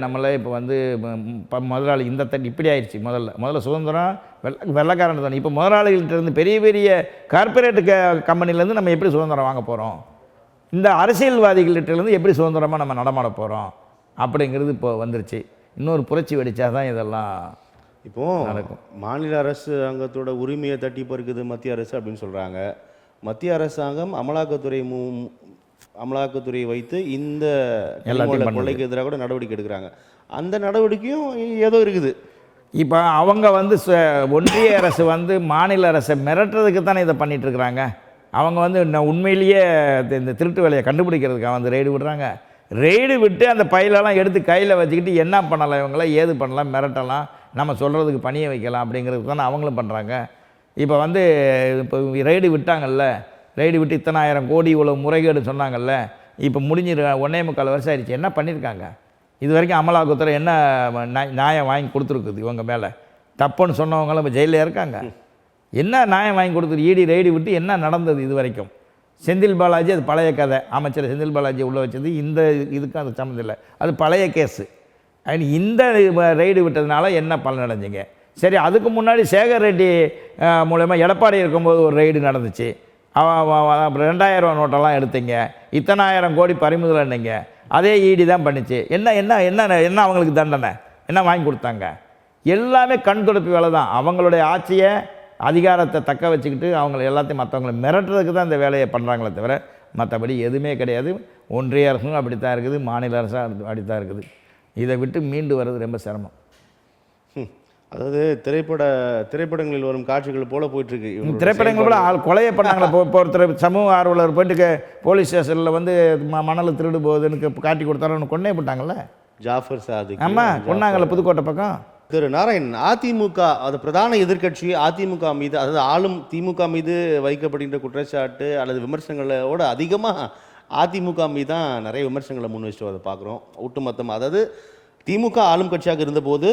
நம்மளே இப்போ முதலாளி இந்த இப்படி ஆயிடுச்சு. முதல்ல சுதந்திரம் வெள்ளைக்காரன் தானே. இப்போ முதலாளிகள்கிட்டருந்து பெரிய பெரிய கார்பரேட்டு கம்பெனிலேருந்து நம்ம எப்படி சுதந்திரம் வாங்க போகிறோம்? இந்த அரசியல்வாதிகள்கிட்டருந்து எப்படி சுதந்திரமாக நம்ம நடமாட போகிறோம் அப்படிங்கிறது இப்போ வந்துருச்சு. இன்னொரு புரட்சி வெடித்தா தான் இதெல்லாம் இப்போது நடக்கும். மாநில அரசாங்கத்தோட உரிமையை தட்டி பறிக்குது மத்திய அரசு அப்படின்னு சொல்கிறாங்க. மத்திய அரசாங்கம் அமலாக்கத்துறையை வைத்து இந்த கொள்ளைக்கு எதிராக கூட நடவடிக்கை எடுக்கிறாங்க. அந்த நடவடிக்கையும் ஏதோ இருக்குது. இப்போ அவங்க ஒன்றிய அரசு மாநில அரசை மிரட்டுறதுக்கு தானே இதை பண்ணிகிட்ருக்குறாங்க. அவங்க உண்மையிலேயே இந்த திருட்டு வேலையை கண்டுபிடிக்கிறதுக்காக ரெய்டு விடுறாங்க. ரெய்டு விட்டு அந்த பையிலெல்லாம் எடுத்து கையில் வச்சுக்கிட்டு என்ன பண்ணலாம், இவங்கள ஏது பண்ணலாம், மிரட்டலாம், நம்ம சொல்கிறதுக்கு பணியை வைக்கலாம் அப்படிங்கிறது தானே அவங்களும் பண்ணுறாங்க. இப்போ இப்போ ரெய்டு விட்டாங்கல்ல, ரெய்டு விட்டு இத்தனை 1000 கோடி இவ்வளோ முறைகேடு சொன்னாங்கல்ல, இப்போ முடிஞ்சிரு 1.25 வருஷம் ஆயிடுச்சு. என்ன பண்ணியிருக்காங்க இது வரைக்கும்? அமலாக்கத்துறை என்ன நியாயம் வாங்கி கொடுத்துருக்குது இவங்க மேலே? தப்புன்னு சொன்னவங்களும் இப்போ ஜெயிலில் இருக்காங்க. என்ன நியாயம் வாங்கி கொடுத்துரு? ஈடி ரெய்டு விட்டு என்ன நடந்தது இது வரைக்கும்? செந்தில் பாலாஜி அது பழைய கதை. அமைச்சர் செந்தில் பாலாஜி உள்ளே வச்சது இந்த இதுக்கும் அது சம்மந்தம் இல்லை, அது பழைய கேஸு. இந்த ரெய்டு விட்டதுனால என்ன பலன் அடைஞ்சிங்க? சரி, அதுக்கு முன்னாடி சேகர் ரெட்டி மூலமா எடப்பாடி இருக்கும்போது ஒரு ரெய்டு நடந்துச்சு. 2000 நோட்டெல்லாம் எடுத்தீங்க, இத்தனை 1000 கோடி பறிமுதல் என்னங்க, அதே ஈடி தான் பண்ணிச்சு. என்ன என்ன என்ன என்ன அவங்களுக்கு தண்டனை என்ன வாங்கி கொடுத்தாங்க? எல்லாமே கண் துடைப்பு வேலை தான். அவங்களுடைய ஆட்சியை அதிகாரத்தை தக்க வச்சுக்கிட்டு அவங்களை எல்லாத்தையும் மற்றவங்களை மிரட்டுறதுக்கு தான் இந்த வேலையை பண்ணுறாங்களே தவிர மற்றபடி எதுவுமே கிடையாது. ஒன்றிய அரசும் அப்படித்தான் இருக்குது, மாநில அரசும் அப்படித்தான் இருக்குது. இதை விட்டு மீண்டு வர்றது ரொம்ப சிரமம். அதாவது திரைப்படங்களில் வரும் காட்சிகள் போல போயிட்டுருக்கு. திரைப்படங்கள் போல கொலையை பண்ணாங்களே. ஒருத்தர் சமூக ஆர்வலர் போயிட்டு போலீஸ் ஸ்டேஷனில் மணல் திருடு போகுதுன்னு காட்டி கொடுத்தாரு, கொன்னே போட்டாங்கல்ல ஜாஃபர் சாதிக். ஆமாம், கொன்னாங்கல்ல புதுக்கோட்டை பக்கம். திரு நாராயணன், அதிமுக அது பிரதான எதிர்க்கட்சி அதிமுக மீது, அதாவது ஆளும் திமுக மீது வைக்கப்படுகின்ற குற்றச்சாட்டு அல்லது விமர்சனங்களோட அதிகமாக அதிமுக மீது தான் நிறைய விமர்சனங்களை முன் வச்சுட்டு அதை பார்க்குறோம். ஒட்டுமொத்தமாக அதாவது திமுக ஆளும் கட்சியாக இருந்தபோது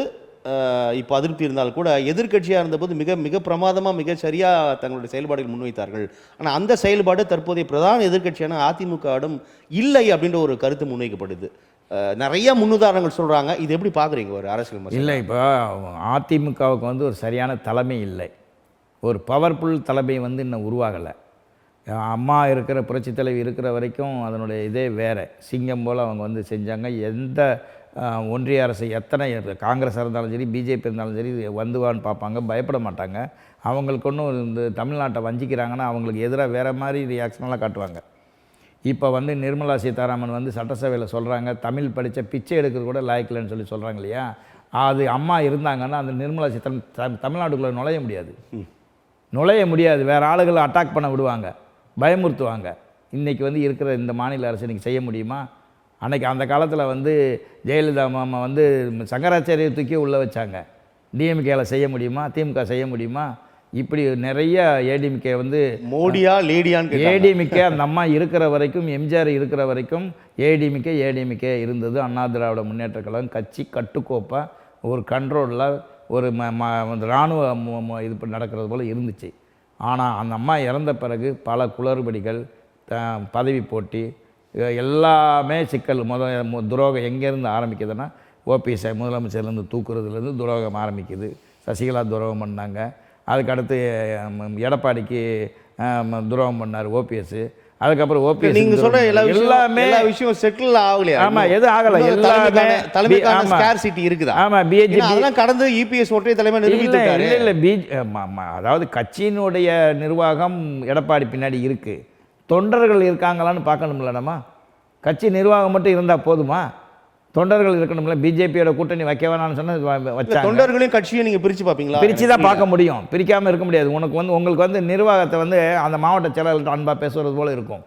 இப்போ அதிருப்தி இருந்தால் கூட எதிர்கட்சியாக இருந்தபோது மிக மிக பிரமாதமாக மிக சரியாக தங்களுடைய செயல்பாடுகள் முன்வைத்தார்கள். ஆனால் அந்த செயல்பாடு தற்போதைய பிரதான எதிர்கட்சியான அதிமுகவிடம் இல்லை அப்படின்ற ஒரு கருத்து முன்வைக்கப்படுது. நிறைய முன்னுதாரணங்கள் சொல்கிறாங்க. இது எப்படி பார்க்குறீங்க ஒரு அரசியல்? இல்லை, இப்போ அதிமுகவுக்கு வந்து ஒரு சரியான தலைமை இல்லை, ஒரு பவர்ஃபுல் தலைமை வந்து இன்னும் உருவாகலை. அம்மா இருக்கிற புரட்சி தலைவி இருக்கிற வரைக்கும் அதனுடைய இதே வேறு, சிங்கம் போல் அவங்க வந்து செஞ்சாங்க. எந்த ஒன்றிய அரசு எத்தனை காங்கிரஸ் இருந்தாலும் சரி பிஜேபி இருந்தாலும் சரி வந்துவான்னு பார்ப்பாங்க, பயப்பட மாட்டாங்க. அவங்களுக்கு ஒன்றும் இந்த தமிழ்நாட்டை வஞ்சிக்கிறாங்கன்னா அவங்களுக்கு எதிராக வேறு மாதிரி ரியாக்ஷனெல்லாம் காட்டுவாங்க. இப்போ வந்து நிர்மலா சீதாராமன் வந்து சட்டசபையில் சொல்கிறாங்க, தமிழ் படித்த பிச்சை எடுக்கிறது கூட லாய்க்கலன்னு சொல்லி சொல்கிறாங்க இல்லையா. அது அம்மா இருந்தாங்கன்னா அந்த நிர்மலா சீதாராமன் தமிழ்நாட்டுக்குள்ளே நுழைய முடியாது. வேறு ஆளுகளை அட்டாக் பண்ண விடுவாங்க, பயமுறுத்துவாங்க. இன்றைக்கி வந்து இருக்கிற இந்த மாநில அரசு இன்றைக்கி செய்ய முடியுமா? அன்றைக்கி அந்த காலத்தில் வந்து ஜெயலலிதா மாமா வந்து சங்கராச்சாரியை தூக்கி உள்ளே வச்சாங்க. டிஎம்கேவில் செய்ய முடியுமா? திமுக செய்ய முடியுமா? இப்படி நிறைய ஏடிஎம்கே வந்து மோடியா லேடியான்னு ஏடிஎம்கே அந்த அம்மா இருக்கிற வரைக்கும், எம்ஜிஆர் இருக்கிற வரைக்கும் ஏடிஎம்கே இருந்தது. அண்ணா திராவிட முன்னேற்ற கழகம் கட்சி கட்டுக்கோப்பாக ஒரு கண்ட்ரோலில் ஒரு இராணுவ இது நடக்கிறது போல் இருந்துச்சு. ஆனால் அந்த அம்மா இறந்த பிறகு பல குளறுபடிகள், பதவி போட்டி, எல்லாமே சிக்கல். துரோகம் எங்கேருந்து ஆரம்பிக்குதுன்னா ஓபிஎஸ் முதலமைச்சர்லேருந்து தூக்குறதுலேருந்து துரோகம் ஆரம்பிக்குது. சசிகலா துரோகம் பண்ணாங்க, அதுக்கடுத்து எடப்பாடிக்கு துரோகம் பண்ணார் ஓபிஎஸ், அதுக்கப்புறம் ஓபிஎஸ். நீங்க சொல்ற எல்லாமே விஷயம் செட்டில் ஆகலையா? ஆமா, எதுவும் ஆகலை. எல்லாமே தலைமைக்கான ஸ்கார்சிட்டி இருக்குதா? ஆமா, பிஜேபி அதெல்லாம் கடந்து இபிஎஸ் ஒற்றை தலைமை நிரூபித்துட்டாரு. இல்லை, அதாவது கட்சியினுடைய நிர்வாகம் எடப்பாடி பின்னாடி இருக்கு, தொண்டர்கள் இருக்காங்களான்னு பார்க்கணும்ல. நம்ம கட்சி நிர்வாகம் மட்டும் இருந்தால் போதுமா? தொண்டர்கள் இருக்கணும்ல. பிஜேபியோட கூட்டணி வைக்க வேணாம்னு சொன்னால் வச்சா தொண்டர்களையும் கட்சியை நீங்கள் பிரித்து பார்ப்பீங்களா? பிரித்து தான் பார்க்க முடியும், பிரிக்காமல் இருக்க முடியாது. உங்களுக்கு வந்து நிர்வாகத்தை வந்து அந்த மாவட்ட செயலாளர்கிட்ட அன்பாக பேசுகிறது போல் இருக்கும்,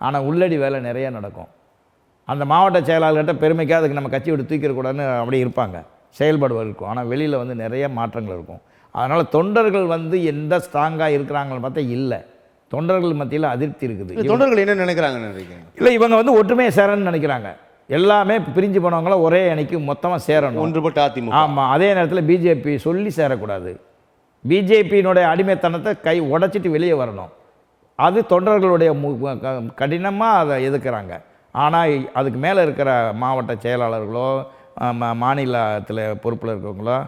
ஆனால் உள்ளடி வேலை நிறைய நடக்கும். அந்த மாவட்ட செயலாளர்கிட்ட பெருமைக்காக அதுக்கு நம்ம கட்சி விட்டு தூக்கிடக்கூடாதுன்னு அப்படி இருப்பாங்க, செயல்படுவது இருக்கும். ஆனால் வெளியில் வந்து நிறைய மாற்றங்கள் இருக்கும். அதனால் தொண்டர்கள் வந்து எந்த ஸ்ட்ராங்காக இருக்கிறாங்கன்னு பார்த்தா இல்லை, தொண்டர்கள் மத்தியில் அதிருப்தி இருக்குது. தொண்டர்கள் என்ன நினைக்கிறாங்கன்னு நினைக்கிறீங்க? இல்லை, இவங்க வந்து ஒற்றுமையை சேரணும்னு நினைக்கிறாங்க. எல்லாமே பிரிஞ்சு போனவங்களும் ஒரே அன்னைக்கு மொத்தமாக சேரணும், ஒன்றுபட்ட அதிமுக. ஆமாம், அதே நேரத்தில் பிஜேபி சொல்லி சேரக்கூடாது. பிஜேபியினுடைய அடிமைத்தனத்தை உடைச்சிட்டு வெளியே வரணும். அது தொண்டர்களுடைய கடினமாக அதை எதிர்க்கிறாங்க. ஆனால் அதுக்கு மேலே இருக்கிற மாவட்ட செயலாளர்களோ மாநிலத்தில் பொறுப்பில் இருக்கிறவங்களோ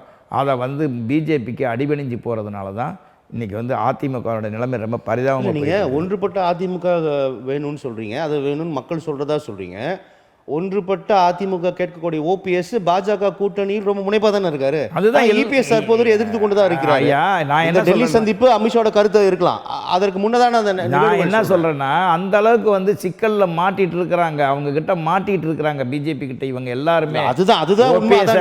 அதை வந்து பிஜேபிக்கு அடிபணிஞ்சு போகிறதுனால தான் இன்றைக்கி வந்து அதிமுகவோட நிலைமை ரொம்ப பரிதாபமாக. நீங்கள் ஒன்றுபட்ட அதிமுக வேணும்னு சொல்கிறீங்க, அது வேணும்னு மக்கள் சொல்கிறதா சொல்கிறீங்க. ஒன்றுபட்ட அதிமுக கேட்கக்கூடிய ஓபிஎஸ் பாஜக கூட்டணியில் ரொம்ப முனைப்பாக தானே இருக்காரு. அதுதான் இபிஎஸ் தற்போது எதிர்த்து கொண்டு தான் இருக்கிறார். நான் என்ன டெல்லி சந்திப்பு அமித்ஷாவோட கருத்து இருக்கலாம், அதற்கு முன்னதான நான் என்ன சொல்றேன்னா, அந்த அளவுக்கு வந்து சிக்கல்ல மாட்டிட்டு இருக்கிறாங்க, அவங்க கிட்ட மாட்டிட்டு இருக்கிறாங்க பிஜேபி கிட்ட இவங்க எல்லாருமே. அதுதான்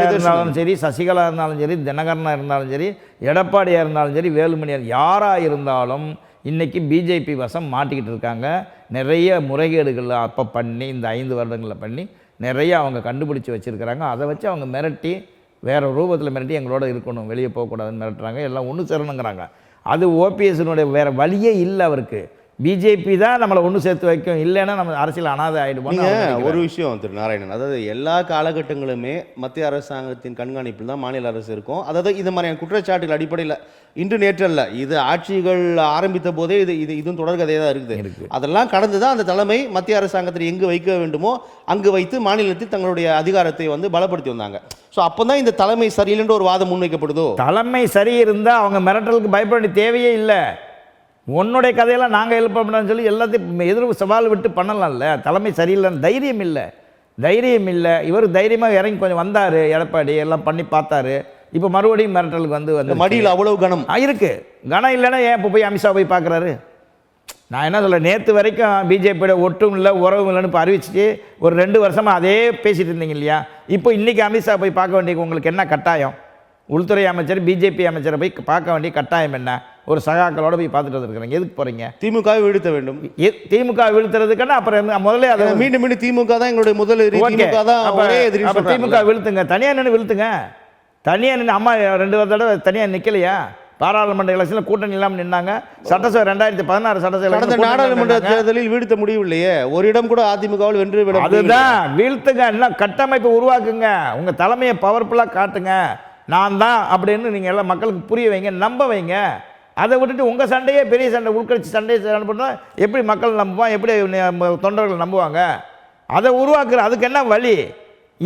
இருந்தாலும் சரி, சசிகலா இருந்தாலும் சரி, தினகரனா இருந்தாலும் சரி, எடப்பாடியா இருந்தாலும் சரி, வேலுமணியார் யாரா இருந்தாலும் இன்றைக்கி பிஜேபி வசம் மாட்டிக்கிட்டு இருக்காங்க. நிறைய முறைகேடுகள் அப்போ பண்ணி இந்த 5 வருடங்களில் பண்ணி நிறைய அவங்க கண்டுபிடிச்சி வச்சுருக்கிறாங்க. அதை வச்சு அவங்க மிரட்டி, வேறு ரூபத்தில் மிரட்டி எங்களோட இருக்கணும், வெளியே போகக்கூடாதுன்னு மிரட்டுறாங்க. எல்லாம் ஒன்று சேரணுங்கிறாங்க. அது ஓபிஎஸ்னுடைய வேறு வழியே இல்லை அவருக்கு. பிஜேபி தான் நம்மளை ஒன்று சேர்த்து வைக்கும், இல்லைன்னா நம்ம அரசியல் அனாதை ஆகிடுவோம். ஒரு விஷயம் திரு நாராயணன், அதாவது எல்லா காலகட்டங்களுமே மத்திய அரசாங்கத்தின் கண்காணிப்பில் தான் மாநில அரசு இருக்கும். அதாவது இது மாதிரியான குற்றச்சாட்டுகள் அடிப்படையில் இன்று நேற்றல்ல, இது ஆட்சிகள் ஆரம்பித்த போதே இதுவும் தொடர்கதையாக தான் இருக்குது. அதெல்லாம் கடந்து தான் அந்த தலைமை மத்திய அரசாங்கத்தில் எங்கு வைக்க வேண்டுமோ அங்கு வைத்து மாநிலத்தில் தங்களுடைய அதிகாரத்தை வந்து பலப்படுத்தி வந்தாங்க. ஸோ அப்போ தான் இந்த தலைமை சரியில்லைன்ற ஒரு வாதம் முன்வைக்கப்படுதோ? தலைமை சரி இருந்தால் அவங்க மிரட்டலுக்கு பயப்பட தேவையே இல்லை. உன்னுடைய கதையெல்லாம் நாங்கள் எழுப்ப முடியாதுன்னு சொல்லி எல்லாத்தையும் எதிர்ப்பு சவால் விட்டு பண்ணலாம்ல. தலைமை சரியில்லைன்னு தைரியம் இல்லை. இவர் தைரியமாக இறங்கி கொஞ்சம் வந்தார், எடப்பாடி எல்லாம் பண்ணி பார்த்தாரு. இப்போ மறுபடியும் மிரட்டலுக்கு வந்து மடியில் அவ்வளவு கனம் இருக்குது. கனம் இல்லைன்னா ஏன் இப்போ போய் அமித்ஷா போய் பார்க்குறாரு? நான் என்ன சொல்கிறேன், நேற்று வரைக்கும் பிஜேபியோட ஒட்டும் இல்லை உறவும் இல்லைன்னு இப்போ அறிவிச்சிட்டு ஒரு 2 வருஷமாக அதே பேசிகிட்டு இருந்தீங்க இல்லையா? இப்போ இன்றைக்கி அமித்ஷா போய் பார்க்க வேண்டிய உங்களுக்கு என்ன கட்டாயம்? உள்துறை அமைச்சர் பிஜேபி அமைச்சரை போய் பார்க்க வேண்டிய கட்டாயம் என்ன? ஒரு சகாக்களோட போய் பார்த்துட்டு வந்துருக்குறீங்க, எதுக்கு போகிறீங்க? திமுகவை வீழ்த்த வேண்டும். திமுக வீழ்த்துறதுக்குன்னா அப்புறம் முதல்ல அதை மீண்டும் திமுக தான் எங்களுடைய முதல் திமுக வீழ்த்துங்க, தனியாக நின்று வீழ்த்துங்க. தனியாக நின்று அம்மா 2 தடவை தனியாக நிற்கலையா? பாராளுமன்ற எலெக்ஷனில் கூட்டணி இல்லாமல் நின்னாங்க. சட்டசபை 2016 சட்டசபை கடந்த நாடாளுமன்ற தேர்தலில் வீழ்த்த முடியவில்லையே, ஒரு இடம் கூட அதிமுகவில் வென்று விட. அதுதான் வீழ்த்துங்க, எல்லாம் கட்டமைப்பை உருவாக்குங்க, உங்கள் தலைமையை பவர்ஃபுல்லாக காட்டுங்க, நான் தான் அப்படின்னு நீங்கள் எல்லாம் மக்களுக்கு புரிய வைங்க, நம்ப வைங்க. அதை விட்டுட்டு உங்கள் சண்டையே பெரிய சண்டை, உள்கட்சி சண்டையை சண்டை பண்ணால் எப்படி மக்கள் நம்புவான், எப்படி தொண்டர்கள் நம்புவாங்க? அதை உருவாக்குற அதுக்கு என்ன வழி?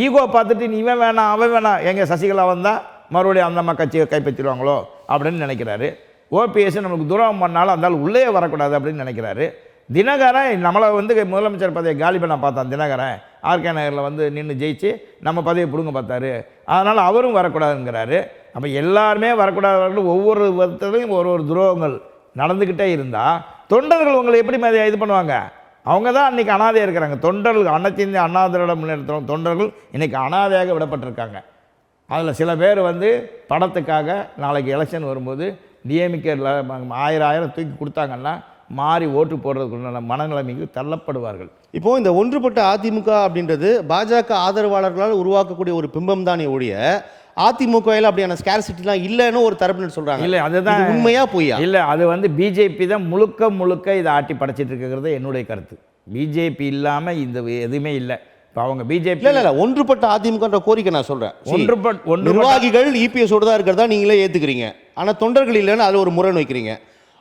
ஈகோ பார்த்துட்டு நீ இவன் வேணாம் அவன் வேணாம், எங்கள் சசிகலா வந்தால் மறுபடியும் அந்த அம்மா கட்சியை கைப்பற்றிடுவாங்களோ அப்படின்னு நினைக்கிறாரு. ஓபிஎஸ் நமக்கு துரோகம் பண்ணாலும் அந்த உள்ளே வரக்கூடாது அப்படின்னு நினைக்கிறாரு. தினகரன் நம்மளை வந்து முதலமைச்சர் பதவியை காலி பண்ண பார்த்தான். தினகரன் ஆர்கே நகரில் வந்து நின்று ஜெயிச்சு நம்ம பதவியை பிடுங்க பார்த்தாரு. அதனால் அவரும் வரக்கூடாதுங்கிறாரு. அப்போ எல்லாருமே வரக்கூடாது. ஒவ்வொரு விதத்துலையும் ஒரு துரோகங்கள் நடந்துக்கிட்டே இருந்தால் தொண்டர்கள் உங்களை எப்படி இது பண்ணுவாங்க? அவங்க தான் அன்றைக்கி அனாதையாக இருக்கிறாங்க. தொண்டர்கள் அனைத்து இந்திய அண்ணா திராவிட முன்னேற்ற தொண்டர்கள் இன்றைக்கி அனாதையாக விடப்பட்டிருக்காங்க. அதில் சில பேர் வந்து படத்துக்காக நாளைக்கு எலெக்ஷன் வரும்போது டிஎம்கேல 1000 தூக்கி கொடுத்தாங்கன்னா மாறி ஓட்டு போடுறதுக்குள்ள மனநிலைமைக்கு தள்ளப்படுவார்கள். இப்போது இந்த ஒன்றுபட்ட அதிமுக அப்படின்றது பாஜக ஆதரவாளர்களால் உருவாக்கக்கூடிய ஒரு பிம்பம் தானே ஒழிய அதிமுகவில் அப்படியான ஸ்கேர்சிட்டிலாம் இல்லைன்னு ஒரு தரப்பினர் சொல்கிறாங்க. இல்லை, அதுதான் உண்மையாக பொய்யா? இல்லை, அது வந்து பிஜேபி தான் முழுக்க இதை ஆட்டி படைச்சிட்டு இருக்கிறது என்னுடைய கருத்து. பிஜேபி இல்லாமல் இந்த எதுவுமே இல்லை. இப்போ அவங்க பிஜேபி இல்லை ஒன்றுபட்ட அதிமுகன்ற கோரிக்கை நான் சொல்கிறேன். நிர்வாகிகள் இபிஎஸோடு தான் இருக்கிறதா நீங்களே ஏற்றுக்கிறீங்க, ஆனால் தொண்டர்கள் இல்லைன்னு அதில் ஒரு முரண் வைக்கிறீங்க.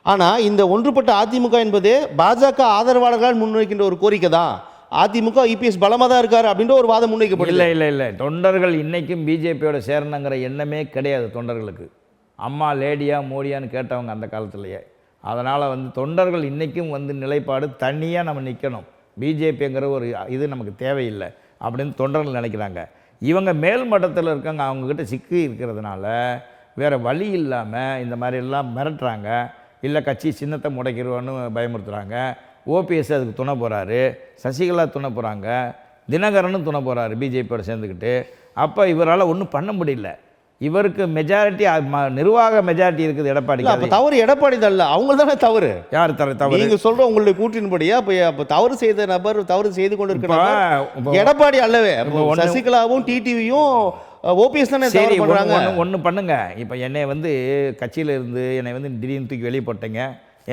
ஆனால் இந்த ஒன்றுபட்ட அதிமுக என்பதே பாஜக ஆதரவாளர்களால் முன்வைக்கின்ற ஒரு கோரிக்கை தான். அதிமுக இபிஎஸ் பலமாக தான் இருக்காரு அப்படின்ற ஒரு வாதம் முன்வைக்கப்படும். இல்லை தொண்டர்கள் இன்றைக்கும் பிஜேபியோட சேரணுங்கிற எண்ணமே கிடையாது தொண்டர்களுக்கு. அம்மா லேடியா மோடியான்னு கேட்டவங்க அந்த காலத்துலேயே. அதனால் வந்து தொண்டர்கள் இன்றைக்கும் வந்து நிலைப்பாடு தனியாக நம்ம நிற்கணும், பிஜேபிங்கிற ஒரு இது நமக்கு தேவையில்லை அப்படின்னு தொண்டர்கள் நினைக்கிறாங்க. இவங்க மேல் மட்டத்தில் இருக்காங்க, அவங்கக்கிட்ட சிக்கி இருக்கிறதுனால வேறு வழி இல்லாமல் இந்த மாதிரிலாம் மிரட்டுறாங்க. இல்லை கட்சி சின்னத்தை முடைக்கிறோன்னு பயமுறுத்துகிறாங்க. ஓபிஎஸ் அதுக்கு துணை போகிறாரு, சசிகலா துணை போகிறாங்க, தினகரனும் துணை போகிறாரு பிஜேபியோட சேர்ந்துக்கிட்டு. அப்போ இவரால் ஒன்றும் பண்ண முடியல. இவருக்கு மெஜாரிட்டி நிர்வாக மெஜாரிட்டி இருக்குது எடப்பாடி. அப்போ தவறு எடப்பாடி தான் இல்லை, அவங்க தானே தவறு. யார் தவறு? நீங்கள் சொல்கிற உங்களுடைய கூற்றின்படியா அப்போ தவறு செய்த நபர் தவறு செய்து கொண்டு இருக்கிற எடப்பாடி அல்லவே. சசிகலாவும் டிடிவியும் ஓபிஎஸ் தானே சரி பண்ணுறாங்க. ஒன்று பண்ணுங்க. இப்போ என்னை வந்து கட்சியில் இருந்து என்னை வந்து திடீர்னு தூக்கி வெளியே போட்டீங்க,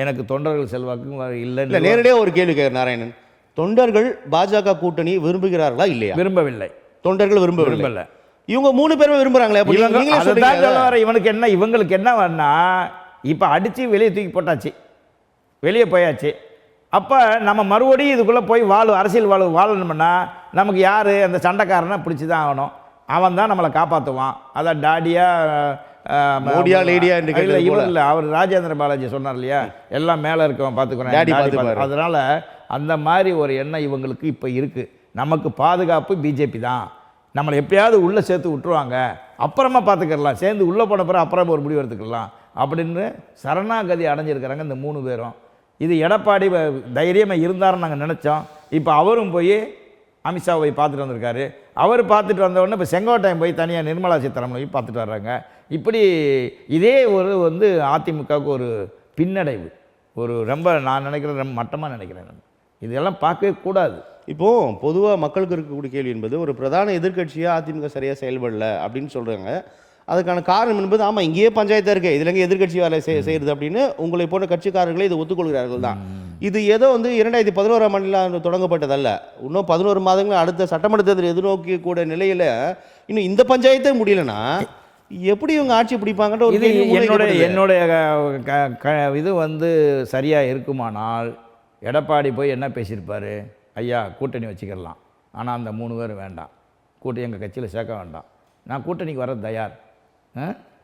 எனக்கு தொண்டர்கள் செல்வாக்கும் இல்லை. நேரடியாக ஒரு கேள்வி நாராயணன், தொண்டர்கள் பாஜக கூட்டணி விரும்புகிறார்களா இல்லையா? விரும்பவில்லை. தொண்டர்கள் விரும்பவில்லை. இவங்க 3 பேருமே விரும்புகிறாங்களே. இவனுக்கு என்ன, இவங்களுக்கு என்ன வேணா, இப்போ அடித்து வெளியே தூக்கி போட்டாச்சு, வெளியே போயாச்சு. அப்போ நம்ம மறுபடியும் இதுக்குள்ளே போய் அரசியல் வாழணும்னா நமக்கு யார் அந்த சண்டைக்காரனை பிடிச்சி தான் ஆகணும். அவன் தான் நம்மளை காப்பாற்றுவான். அதான் டாடியா மோடியா லேடியா இல்லை, இவர் இல்லை, அவர் ராஜேந்திர பாலாஜி சொன்னார் இல்லையா, எல்லாம் மேலே இருக்கவன் பார்த்துக்குறேன். அதனால் அந்த மாதிரி ஒரு எண்ணம் இவங்களுக்கு இப்போ இருக்குது. நமக்கு பாதுகாப்பு பிஜேபி தான், நம்மளை எப்பயாவது உள்ளே சேர்த்து விட்டுருவாங்க, அப்புறமா பார்த்துக்கலாம், சேர்ந்து உள்ளே போன பிறகு அப்புறமா ஒரு முடிவு எடுத்துக்கலாம் அப்படின்னு சரணாகதி அடைஞ்சிருக்கிறாங்க இந்த 3 பேரும். இது எடப்பாடி தைரியமாக இருந்தாருன்னு நாங்கள் நினச்சோம். இப்போ அவரும் போய் அமித்ஷாவை போய் பார்த்துட்டு வந்திருக்காரு. அவர் பார்த்துட்டு வந்தவுடனே இப்போ செங்கோட்டையன் போய் தனியாக நிர்மலா சீதாராமன் போய் பார்த்துட்டு வர்றாங்க. இப்படி இதே ஒரு வந்து அதிமுகவுக்கு ஒரு பின்னடைவு, ஒரு ரொம்ப நான் நினைக்கிறேன், ரொம்ப மட்டமாக நினைக்கிறேன். இதெல்லாம் பார்க்கவே கூடாது. இப்போது பொதுவாக மக்களுக்கு இருக்கக்கூடிய கேள்வி என்பது, ஒரு பிரதான எதிர்க்கட்சியாக அதிமுக சரியாக செயல்படல அப்படின்னு சொல்கிறாங்க. அதுக்கான காரணம் என்பது, ஆமாம் இங்கேயே பஞ்சாயத்தாக இருக்குது, இதுலங்க எதிர்க்கட்சி வேலை செய்கிறது அப்படின்னு உங்களை போன்ற கட்சிக்காரர்களே இதை ஒத்துக்கொள்கிறார்கள் தான். இது ஏதோ வந்து 2011ஆம் ஆண்டில் தொடங்கப்பட்டதல்ல. இன்னும் 11 மாதங்கள் அடுத்த சட்டமன்ற தேர்தல் எதிர்நோக்கி கூட நிலையில் இன்னும் இந்த பஞ்சாயத்தே முடியலன்னா எப்படி இவங்க ஆட்சி பிடிப்பாங்கன்ற ஒரு என்னுடைய இது வந்து சரியாக இருக்குமானால் எடப்பாடி போய் என்ன பேசியிருப்பார், ஐயா கூட்டணி வச்சுக்கிடலாம், ஆனால் அந்த 3 பேர் வேண்டாம், கூட்டணி எங்கள் கட்சியில் சேர்க்க வேண்டாம், நான் கூட்டணிக்கு வர தயார்,